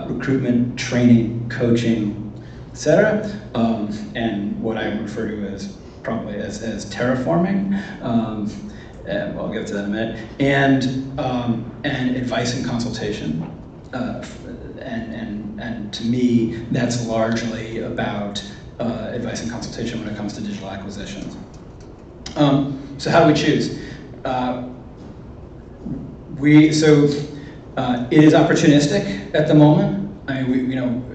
recruitment, training, coaching, etc. And what I refer to as probably as terraforming. I'll get to that in a minute. And advice and consultation. And to me, that's largely about advice and consultation when it comes to digital acquisitions. So how do we choose? It is opportunistic at the moment. I mean,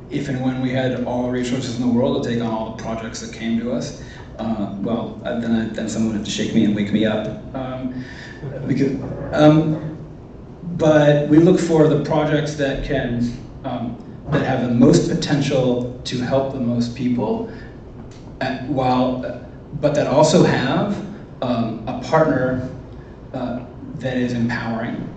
if and when we had all the resources in the world to take on all the projects that came to us, then someone had to shake me and wake me up. But we look for the projects that that have the most potential to help the most people, but that also have a partner that is empowering.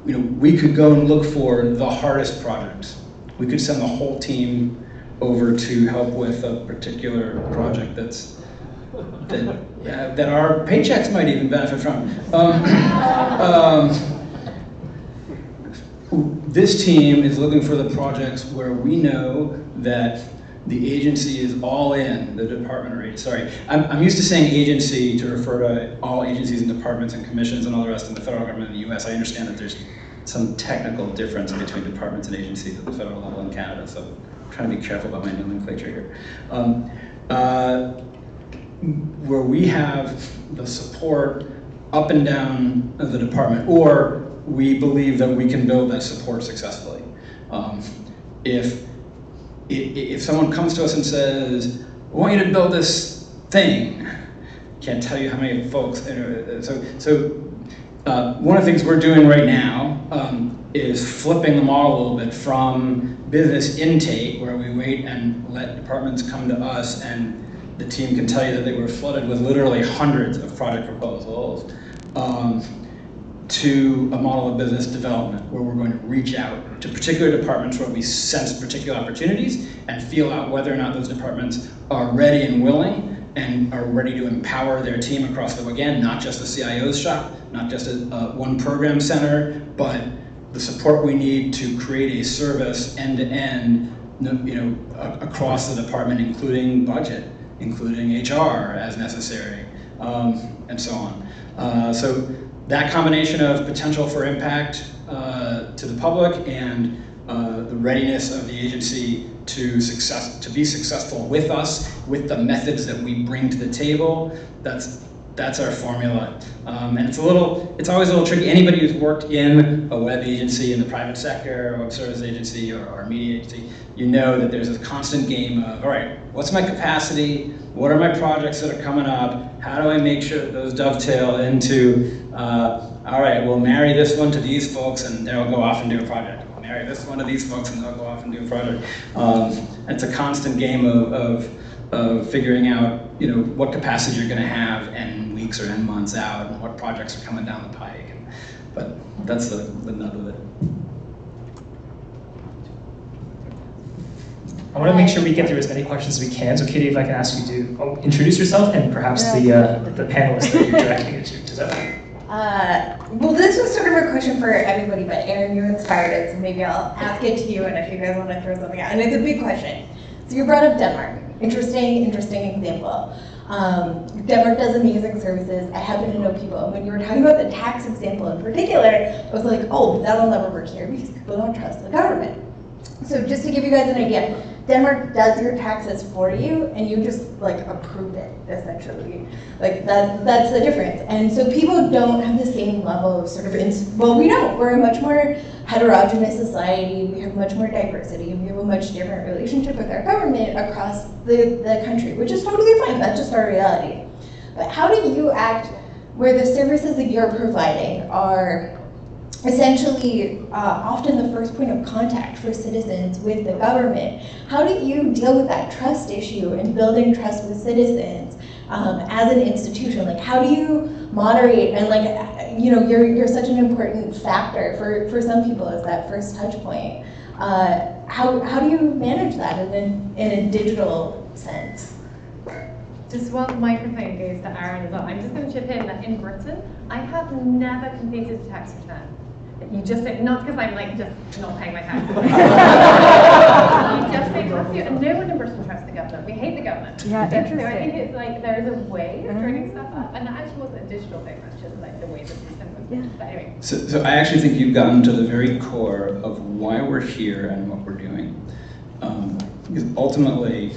We could go and look for the hardest projects. We could send the whole team over to help with a particular project that our paychecks might even benefit from. This team is looking for the projects where we know that the agency is all in, the department or agency. Sorry, I'm used to saying agency to refer to all agencies and departments and commissions and all the rest of the federal government in the US. I understand that there's some technical difference between departments and agencies at the federal level in Canada, so I'm trying to be careful about my nomenclature here. Where we have the support up and down the department, or we believe that we can build that support successfully. If someone comes to us and says, I want you to build this thing, can't tell you how many folks, one of the things we're doing right now is flipping the model a little bit from business intake, where we wait and let departments come to us, and the team can tell you that they were flooded with literally hundreds of project proposals, to a model of business development, where we're going to reach out to particular departments where we sense particular opportunities and feel out whether or not those departments are ready and willing and are ready to empower their team across the, again, not just the CIO's shop, not just one program center, but the support we need to create a service end-to-end, across the department, including budget, including HR as necessary, and so on. So that combination of potential for impact to the public and the readiness of the agency to be successful with us, with the methods that we bring to the table, that's our formula. And it's always a little tricky. Anybody who's worked in a web agency in the private sector, or a web service agency, or a media agency, you know that there's a constant game of, all right, what's my capacity? What are my projects that are coming up? How do I make sure that those dovetail into, all right, we'll marry this one to these folks and they'll go off and do a project. We'll marry this one to these folks and they'll go off and do a project. It's a constant game of figuring out, what capacity you're going to have and weeks or and months out, and what projects are coming down the pike. But that's the nub of it. I want to make sure we get through as many questions as we can. So Katie, if I can ask you to introduce yourself and perhaps the panelist that you're directing it to. Does that work? Well, this was sort of a question for everybody, but Aaron, you inspired it, so maybe I'll ask it to you, and if you guys want to throw something out. And it's a big question. So you brought up Denmark. Interesting example. Denmark does amazing services. I happen to know people. And when you were talking about the tax example in particular, I was like, oh, that'll never work here because people don't trust the government. So just to give you guys an idea, Denmark does your taxes for you, and you just approve it, essentially. That's the difference. And so people don't have the same level of well, we don't. We're a much more heterogeneous society. We have much more diversity. We have a much different relationship with our government across the country, which is totally fine. That's just our reality. But how do you act where the services that you're providing are essentially often the first point of contact for citizens with the government? How do you deal with that trust issue and building trust with citizens as an institution? How do you moderate and you're such an important factor for some people as that first touch point. How do you manage that in a digital sense? Just while the microphone goes to Aaron as well, I'm just going to chip in that in Britain, I have never completed a tax return. You just say, not because I'm just not paying my taxes. You just say have to, and no one in Britain trusts the government. We hate the government. Yeah, interesting. So I think it's there is a way of turning stuff up, and that actually wasn't a digital thing. That's just the way the system was. Yeah. But anyway. So I actually think you've gotten to the very core of why we're here and what we're doing. Because ultimately,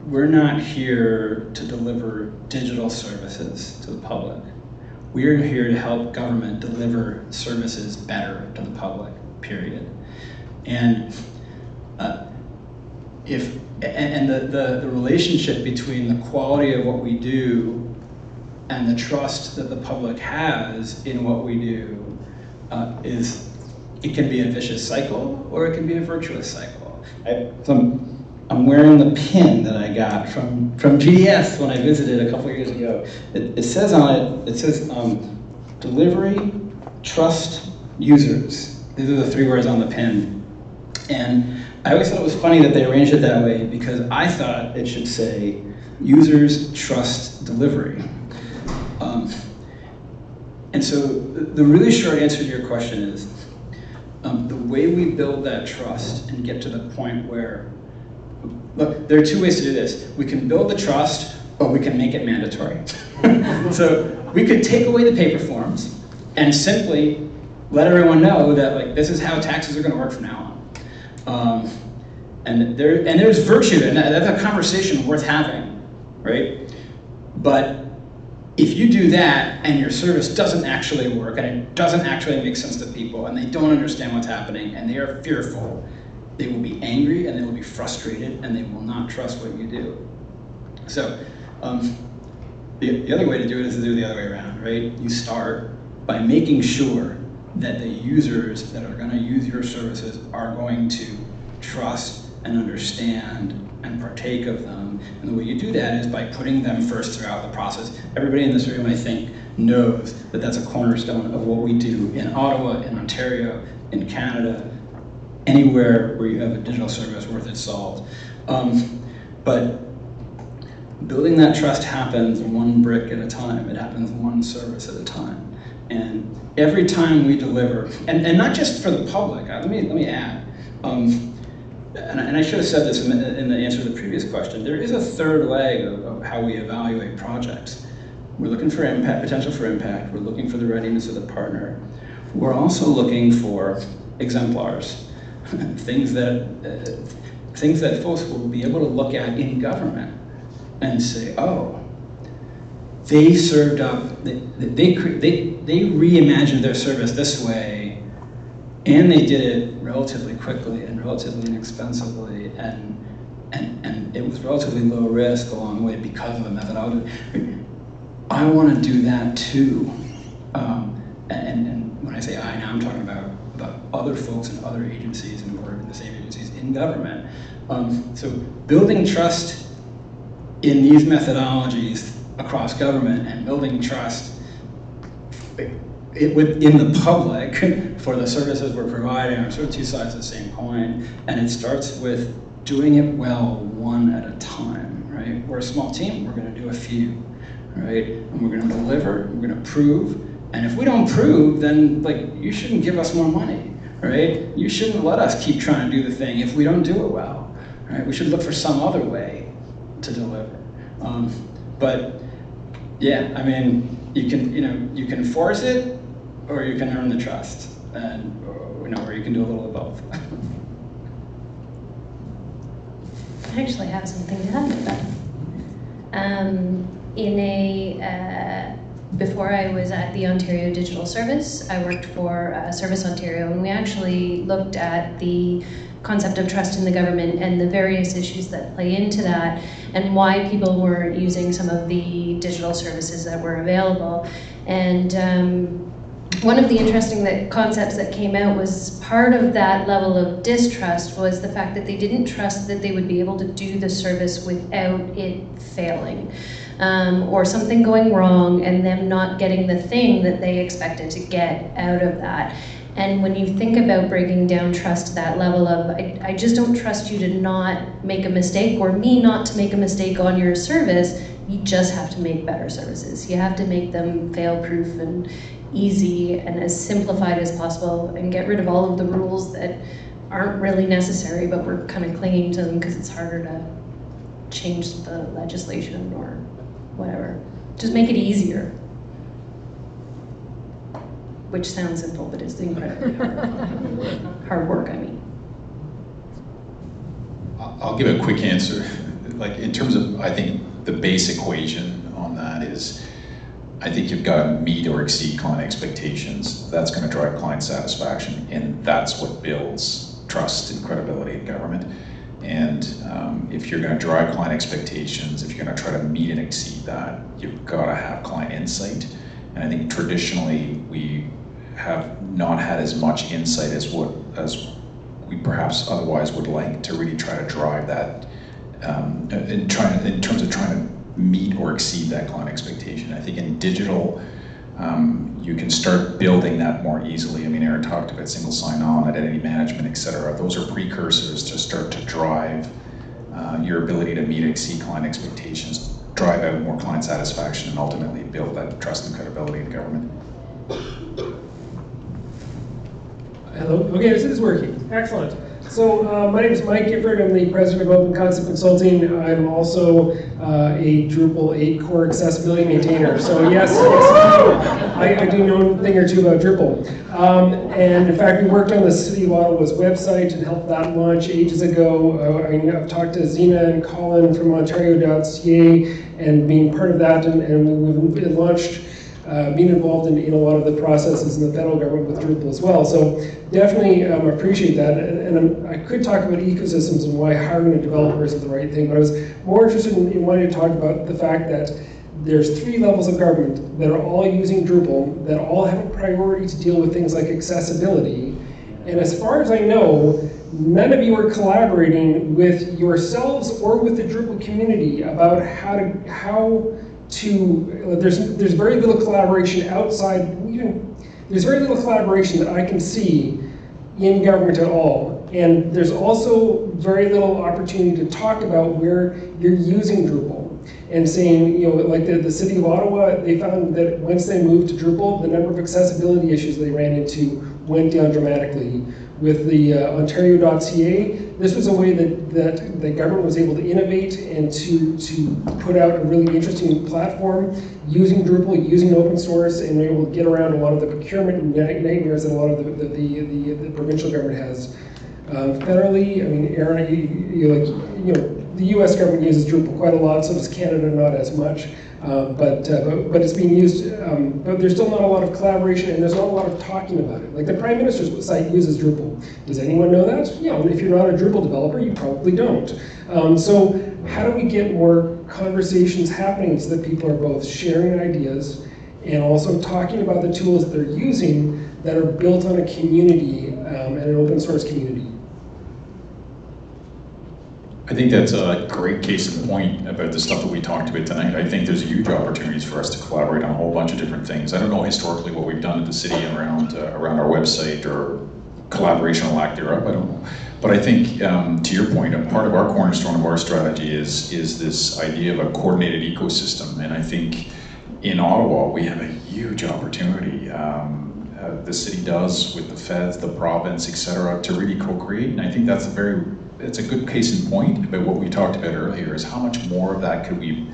we're not here to deliver digital services to the public. We are here to help government deliver services better to the public, period. And the relationship between the quality of what we do and the trust that the public has in what we do it can be a vicious cycle or it can be a virtuous cycle. I'm wearing the pin that I got from GDS when I visited a couple of years ago. It says on it, delivery, trust, users. These are the 3 words on the pin. And I always thought it was funny that they arranged it that way because I thought it should say users, trust, delivery. And so the really short answer to your question is the way we build that trust and get to the point where, look, there are 2 ways to do this. We can build the trust or we can make it mandatory. So we could take away the paper forms and simply let everyone know that like this is how taxes are going to work from now on. And there's virtue in that. That's a conversation worth having, right? But if you do that and your service doesn't actually work and it doesn't actually make sense to people and they don't understand what's happening and they are fearful, they will be angry and they will be frustrated and they will not trust what you do. So the other way to do it is to do it the other way around, right? You start by making sure that the users that are going to use your services are going to trust and understand and partake of them. And the way you do that is by putting them first throughout the process. Everybody in this room, I think, knows that that's a cornerstone of what we do in Ottawa, in Ontario, in Canada, anywhere where you have a digital service worth its salt. But building that trust happens 1 brick at a time. It happens 1 service at a time. And every time we deliver, and not just for the public, let me add, and I should have said this in the answer to the previous question, there is a 3rd leg of how we evaluate projects. We're looking for impact, potential for impact, we're looking for the readiness of the partner. We're also looking for exemplars, things that folks will be able to look at in government and say, oh, they served up, they reimagined their service this way, and they did it relatively quickly and relatively inexpensively, and it was relatively low risk along the way because of the methodology. I want to do that too. And when I say I, now I'm talking about other folks in other agencies and work in the same agencies in government. So building trust in these methodologies across government and building trust within the public for the services we're providing are sort of 2 sides of the same coin. And it starts with doing it well 1 at a time, right? We're a small team, we're going to do a few, right? And we're going to deliver, we're going to prove. And if we don't prove, then like you shouldn't give us more money, right? You shouldn't let us keep trying to do the thing if we don't do it well, right? We should look for some other way to deliver. But yeah, I mean, you can force it, or you can earn the trust, or you can do a little of both. I actually have something to add to that. Before I was at the Ontario Digital Service, I worked for Service Ontario, and we actually looked at the concept of trust in the government and the various issues that play into that, and why people weren't using some of the digital services that were available. And one of the interesting concepts that came out was part of that level of distrust was the fact that they didn't trust that they would be able to do the service without it failing. Or something going wrong and them not getting the thing that they expected to get out of that. And when you think about breaking down trust to that level of, I just don't trust you to not make a mistake, or me not to make a mistake on your service, you just have to make better services. You have to make them fail-proof and easy and as simplified as possible, and get rid of all of the rules that aren't really necessary, but we're kind of clinging to them because it's harder to change the legislation or whatever. Just make it easier. Which sounds simple, but is incredibly hard. Hard work, I mean. I'll give a quick answer. Like in terms of, I think the base equation on that is I think you've got to meet or exceed client expectations. That's going to drive client satisfaction, and that's what builds trust and credibility in government. And if you're going to drive client expectations, if you're going to try to meet and exceed that, you've got to have client insight. And I think traditionally we have not had as much insight as we perhaps otherwise would like to really try to drive that in terms of trying to meet or exceed that client expectation. I think in digital, you can start building that more easily. I mean, Aaron talked about single sign-on, identity management, et cetera. Those are precursors to start to drive your ability to meet and exceed client expectations, drive out more client satisfaction, and ultimately build that trust and credibility in government. Hello. Okay, this is working. Excellent. So my name is Mike Gifford. I'm the president of Open Concept Consulting. I'm also a Drupal 8 core accessibility maintainer. So yes, I do know a thing or two about Drupal. And in fact, we worked on the City of Ottawa's website and helped that launch ages ago. I've talked to Zena and Colin from Ontario.ca and being part of that, and we launched being involved in a lot of the processes in the federal government with Drupal as well. So definitely appreciate that. And I could talk about ecosystems and why hiring a developer is the right thing, but I was more interested in wanting to talk about the fact that there's 3 levels of government that are all using Drupal, that all have a priority to deal with things like accessibility. And as far as I know, none of you are collaborating with yourselves or with the Drupal community about there's very little collaboration outside, there's very little collaboration that I can see in government at all. And there's also very little opportunity to talk about where you're using Drupal and saying, like the City of Ottawa, they found that once they moved to Drupal, the number of accessibility issues they ran into went down dramatically. With the Ontario.ca, this was a way that the government was able to innovate and to put out a really interesting platform using Drupal, using open source, and able to get around a lot of the procurement nightmares that a lot of the provincial government has. Federally, I mean, Aaron, the U.S. government uses Drupal quite a lot, so does Canada, not as much. But it's being used, but there's still not a lot of collaboration, and there's not a lot of talking about it. Like the Prime Minister's site uses Drupal. Does anyone know that? If you're not a Drupal developer, you probably don't. So how do we get more conversations happening so that people are both sharing ideas and also talking about the tools that they're using that are built on a community and an open source community? I think that's a great case in point about the stuff that we talked about tonight. I think there's huge opportunities for us to collaborate on a whole bunch of different things. I don't know historically what we've done at the city around our website or collaboration or lack thereof, I don't know. But I think, to your point, a part of our cornerstone of our strategy is this idea of a coordinated ecosystem. And I think in Ottawa, we have a huge opportunity. The city does with the feds, the province, et cetera, to really co-create. And I think that's it's a good case in point about what we talked about earlier, is how much more of that could we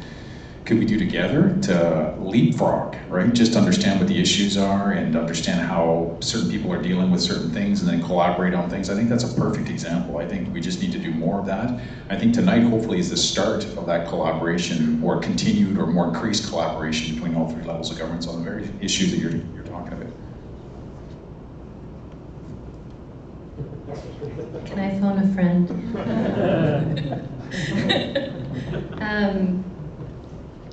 do together to leapfrog, right? Just understand what the issues are and understand how certain people are dealing with certain things and then collaborate on things. I think that's a perfect example. I think we just need to do more of that. I think tonight hopefully is the start of that collaboration, or continued or more increased collaboration between all 3 levels of governments on the very issues that you're talking about. Can I phone a friend?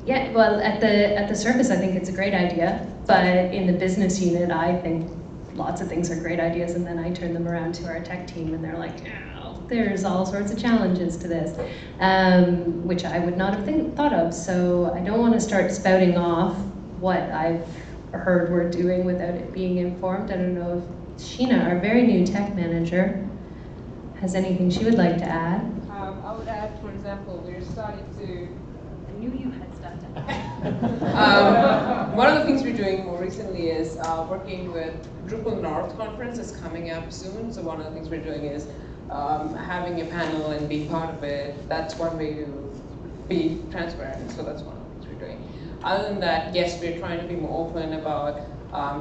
Yeah, well, at the surface, I think it's a great idea, but in the business unit, I think lots of things are great ideas, and then I turn them around to our tech team, and they're like, oh, there's all sorts of challenges to this, which I would not have thought of. So I don't want to start spouting off what I've heard we're doing without it being informed. I don't know if Sheena, our very new tech manager, has anything she would like to add. I would add, for example, we're starting to... I knew you had stuff to add. One of the things we're doing more recently is working with Drupal North conference is coming up soon. So one of the things we're doing is having a panel and being part of it. That's one way to be transparent. So that's one of the things we're doing. Other than that, yes, we're trying to be more open about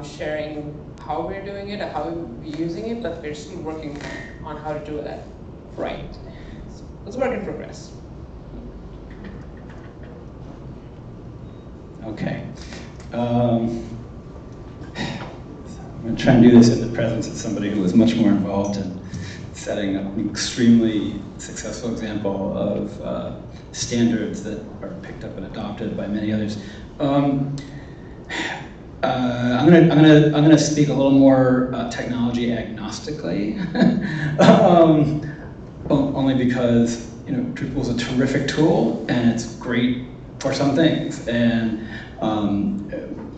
sharing how we're doing it or how we're using it, but we're still working on how to do that right. So it's a work in progress. Okay. I'm going to try and do this in the presence of somebody who was much more involved in setting up an extremely successful example of standards that are picked up and adopted by many others. I'm going to speak a little more technology agnostically, only because Drupal is a terrific tool and it's great for some things, and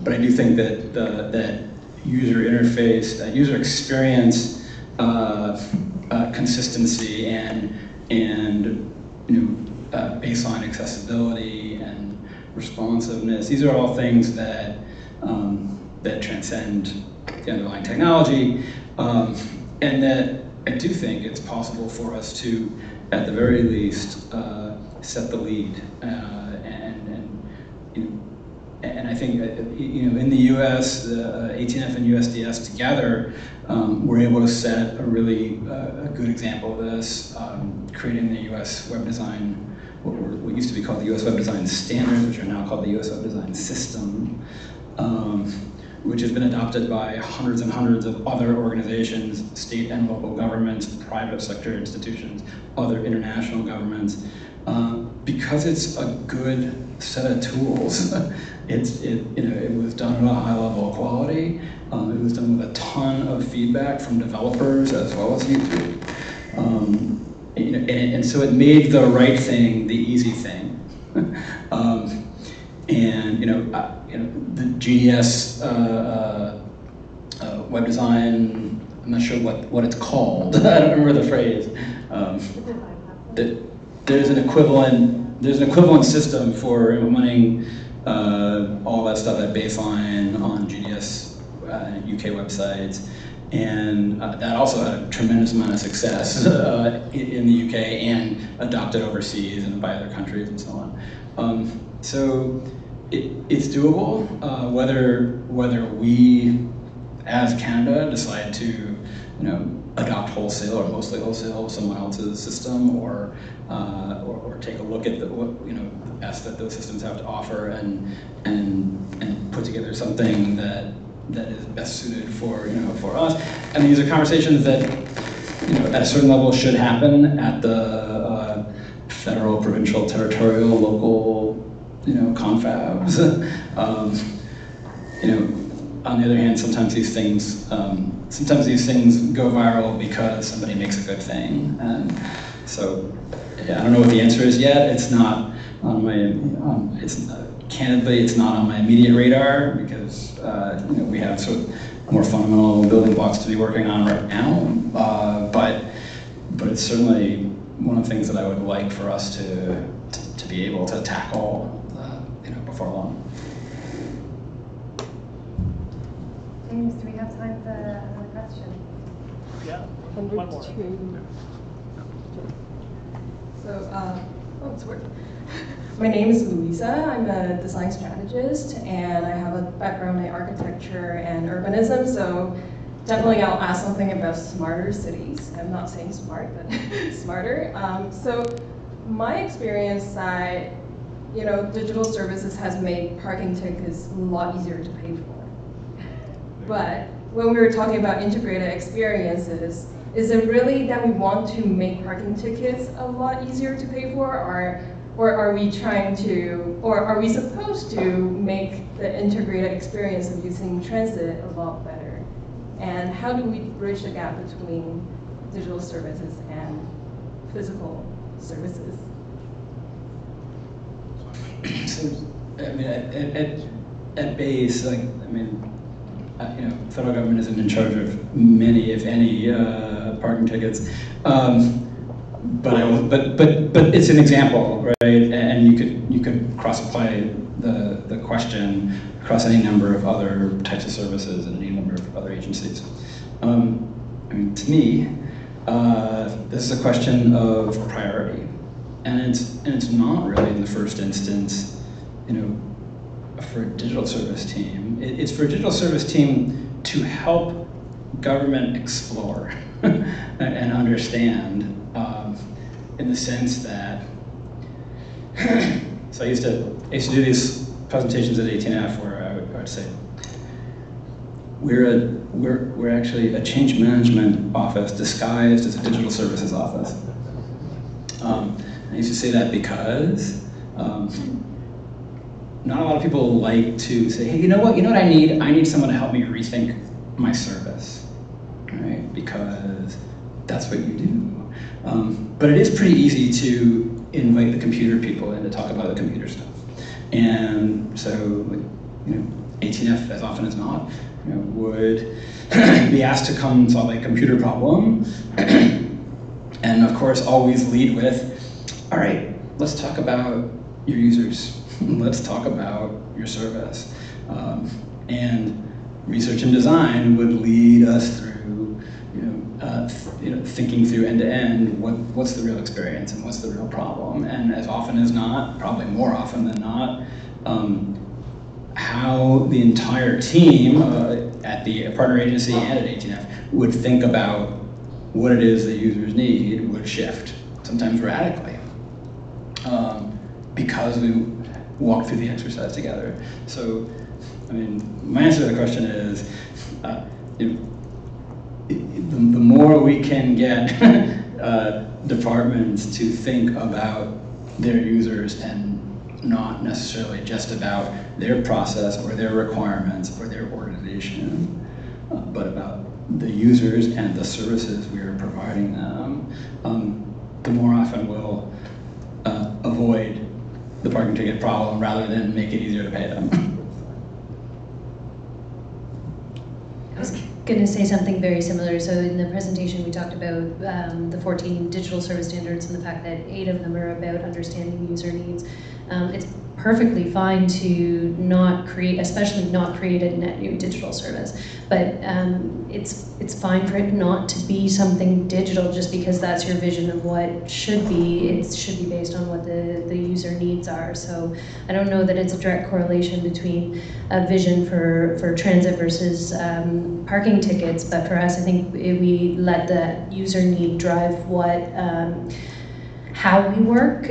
but I do think that that user interface, that user experience, consistency, and baseline accessibility and responsiveness. These are all things that that transcend the underlying technology, and that I do think it's possible for us to, at the very least, set the lead. And I think in the U.S., ATNF and USDS together were able to set a really good example of this, creating the U.S. web design, what used to be called the U.S. web design standards, which are now called the U.S. web design system, which has been adopted by hundreds and hundreds of other organizations, state and local governments, private sector institutions, other international governments, because it's a good set of tools. It was done at a high level of quality. It was done with a ton of feedback from developers as well as YouTube. And so it made the right thing the easy thing. The GDS web design, I'm not sure what it's called. I don't remember the phrase. There's an equivalent system for implementing all that stuff at baseline on GDS UK websites, and that also had a tremendous amount of success in the UK and adopted overseas and by other countries and so on. So it's doable, whether we as Canada decide to adopt wholesale or mostly wholesale someone else's system, or take a look at the best that those systems have to offer and put together something that is best suited for us. And these are conversations that at a certain level should happen at the federal, provincial, territorial, local confabs. On the other hand, sometimes these things go viral because somebody makes a good thing, and so yeah, I don't know what the answer is yet. It's not on my candidly, it's not on my immediate radar because we have sort of more fundamental building blocks to be working on right now. But it's certainly one of the things that I would like for us to be able to tackle before long. James, do we have time for another question? Yeah, one more. So, it's working. My name is Louisa. I'm a design strategist, and I have a background in architecture and urbanism, so definitely I'll ask something about smarter cities. I'm not saying smart, but smarter. So my experience that, digital services has made parking tickets a lot easier to pay for. But when we were talking about integrated experiences, is it really that we want to make parking tickets a lot easier to pay for, or are we trying to, or are we supposed to make the integrated experience of using transit a lot better? And how do we bridge the gap between digital services and physical services? So, at base, federal government isn't in charge of many, if any, parking tickets. But it's an example, right? And you could cross-apply the question across any number of other types of services and any number of other agencies. To me, this is a question of priority, and it's not really in the first instance, for a digital service team. It's for a digital service team to help government explore and understand, in the sense that, so I used to do these presentations at ATNF where would say, we're actually a change management office disguised as a digital services office. I used to say that because not a lot of people like to say, hey, you know what I need? I need someone to help me rethink my service, right? Because that's what you do. But it is pretty easy to invite the computer people in to talk about the computer stuff. And so, ATF, as often as not, would be asked to come solve a computer problem, and of course always lead with, all right, let's talk about your users. Let's talk about your service. And research and design would lead us through, thinking through end to end, what's the real experience and what's the real problem. And as often as not, probably more often than not, how the entire team at the partner agency and at ATF would think about what it is the users need would shift, sometimes radically, because we walk through the exercise together. So, my answer to the question is, the more we can get departments to think about their users and not necessarily just about their process or their requirements or their organization, but about the users and the services we are providing them, the more often we'll avoid the parking ticket problem rather than make it easier to pay them. I was going to say something very similar. So in the presentation we talked about the 14 digital service standards and the fact that 8 of them are about understanding user needs. It's perfectly fine to not create, especially not create a net new digital service, but it's fine for it not to be something digital just because that's your vision of what should be. It should be based on what the user needs are. So I don't know that it's a direct correlation between a vision for transit versus parking tickets, but for us, I think we let the user need drive how we work,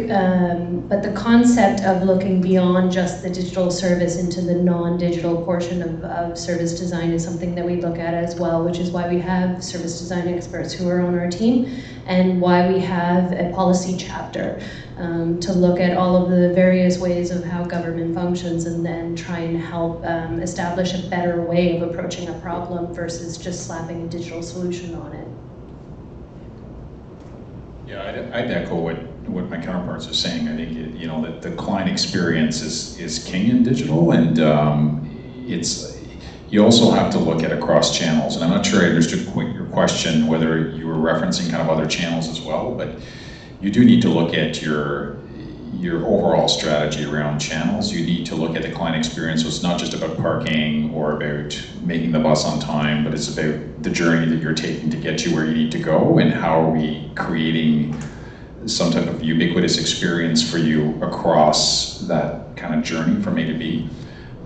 but the concept of looking beyond just the digital service into the non-digital portion of service design is something that we look at as well, which is why we have service design experts who are on our team and why we have a policy chapter to look at all of the various ways of how government functions and then try and help establish a better way of approaching a problem versus just slapping a digital solution on it. Yeah, I'd echo what my counterparts are saying. I think that the client experience is king in digital, and you also have to look at across channels. And I'm not sure I understood your question, whether you were referencing kind of other channels as well, but you do need to look at your overall strategy around channels. You need to look at the client experience. So it's not just about parking or about making the bus on time, but it's about the journey that you're taking to get you where you need to go, and how are we creating some type of ubiquitous experience for you across that kind of journey from A to B.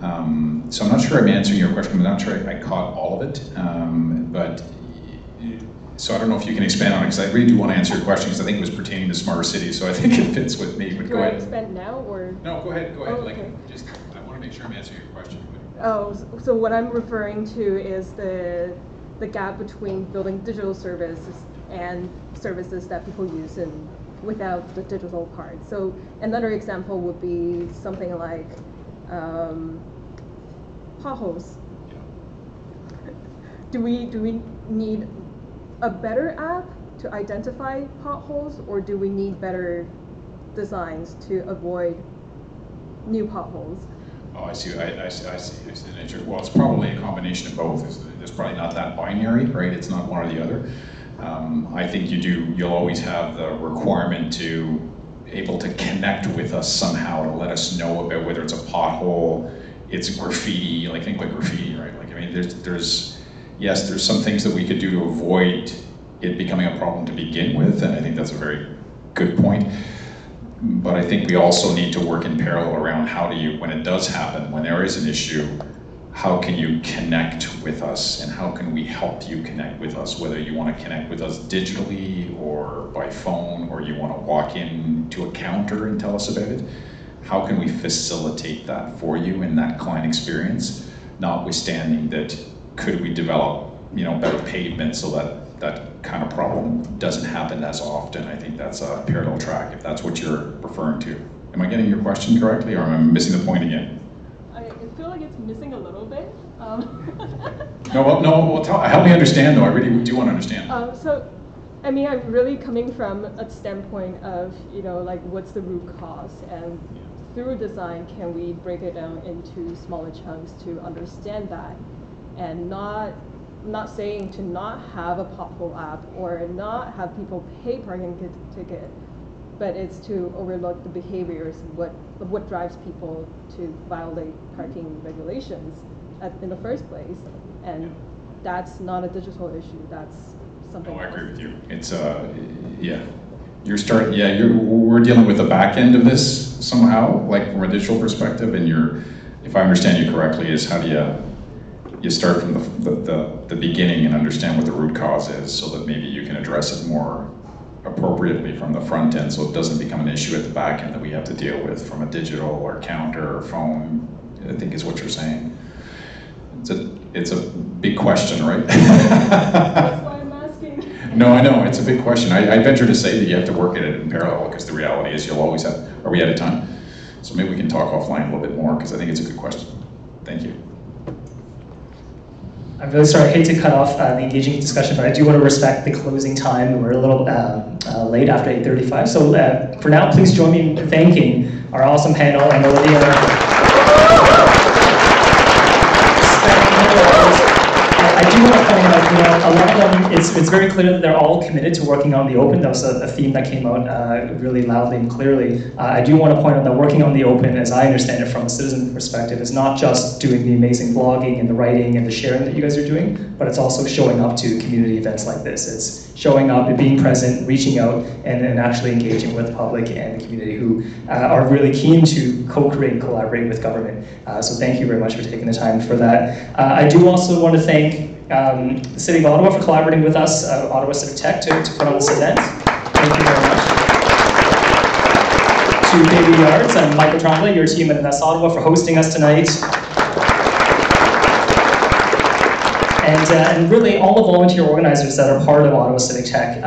So I'm not sure I'm answering your question. I'm not sure I caught all of it, so I don't know if you can expand on it, because I really do want to answer your question, because I think it was pertaining to smarter cities, so I think it fits with me, but go ahead. Do I expand now, or? No, go ahead. Oh, okay. I want to make sure I'm answering your question. Oh, so what I'm referring to is the gap between building digital services and services that people use without the digital part. So another example would be something like potholes. Do we need a better app to identify potholes, or do we need better designs to avoid new potholes? Oh, I see. I see. Well, it's probably a combination of both. There's probably not that binary, right? It's not one or the other. I think you'll always have the requirement to able to connect with us somehow to let us know about whether it's a pothole, it's graffiti, like think like graffiti, right? Like, I mean, there's some things that we could do to avoid it becoming a problem to begin with, and I think that's a very good point. But I think we also need to work in parallel around how do you, when it does happen, when there is an issue, how can you connect with us, and how can we help you connect with us, whether you want to connect with us digitally or by phone, or you want to walk in to a counter and tell us about it. How can we facilitate that for you in that client experience? notwithstanding that, could we develop, better pavement so that that kind of problem doesn't happen as often? I think that's a parallel track, if that's what you're referring to. Am I getting your question correctly, or am I missing the point again? I feel like it's missing a little bit. No, help me understand though, I really do want to understand. So, I mean, I'm really coming from a standpoint of, like what's the root cause, and through design, can we break it down into smaller chunks to understand that, and not saying to not have a pothole app or not have people pay parking ticket, but it's to overlook the behaviors of what drives people to violate parking regulations in the first place, and that's not a digital issue. That's something. Oh, I agree with you. It's yeah. We're dealing with the back end of this somehow, like from a digital perspective, and if I understand you correctly, is how do you start from the beginning and understand what the root cause is, so that maybe you can address it more appropriately from the front end, so it doesn't become an issue at the back end that we have to deal with from a digital or counter or phone, I think is what you're saying. It's a big question, right? That's why I'm asking. No, I know, it's a big question. I venture to say that you have to work at it in parallel, because the reality is you'll always have, are we out of time? So maybe we can talk offline a little bit more, because I think it's a good question. Thank you. I'm really sorry, I hate to cut off the engaging discussion, but I do want to respect the closing time. We're a little late after 8:35. So for now, please join me in thanking our awesome panel and Olivia. I do want to point out, a lot of them, it's very clear that they're all committed to working on the open. That was a theme that came out really loudly and clearly. I do want to point out that working on the open, as I understand it from a citizen perspective, is not just doing the amazing blogging and the writing and the sharing that you guys are doing, but it's also showing up to community events like this. It's showing up and being present, reaching out, and actually engaging with the public and the community who are really keen to co-create and collaborate with government. So thank you very much for taking the time for that. I do also want to thank the City of Ottawa for collaborating with us, Ottawa Civic Tech, to put on this event. Thank you very much. To Baby Yards and Michael Tremblay, your team at Invest Ottawa, for hosting us tonight. And really all the volunteer organizers that are part of Ottawa Civic Tech.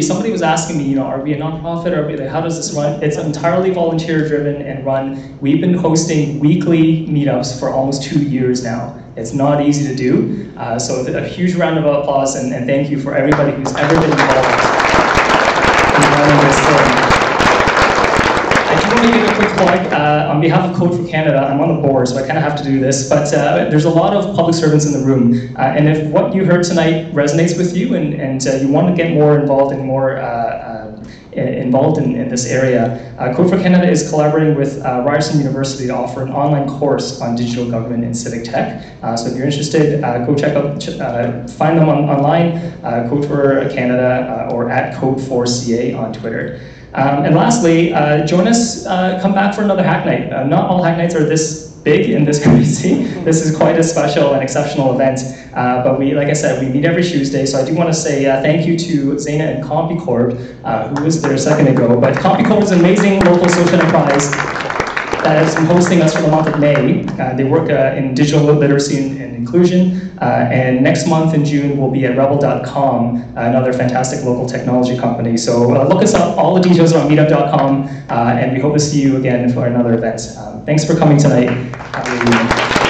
Somebody was asking me, are we a nonprofit? How does this run? It's entirely volunteer driven and run. We've been hosting weekly meetups for almost 2 years now. It's not easy to do. So a huge round of applause and thank you for everybody who's ever been involved in running this thing. I do want to give a quick plug on behalf of Code for Canada. I'm on the board, so I kind of have to do this, but there's a lot of public servants in the room, and if what you heard tonight resonates with you and you want to get more involved and more involved in this area, Code for Canada is collaborating with Ryerson University to offer an online course on digital government and civic tech. So if you're interested, go check out, find them online, Code for Canada or at Code4CA on Twitter. And lastly, join us, come back for another Hack Night. Not all Hack Nights are this big and this crazy. This is quite a special and exceptional event. But like I said, we meet every Tuesday. So I do want to say thank you to Zaina and CompuCorp, who was there a second ago. But CompuCorp is an amazing local social enterprise that has been hosting us for the month of May. They work in digital literacy and inclusion. And next month in June, we'll be at rebel.com, another fantastic local technology company. So look us up. All the details are on meetup.com. And we hope to see you again for another event. Thanks for coming tonight. Have a good evening.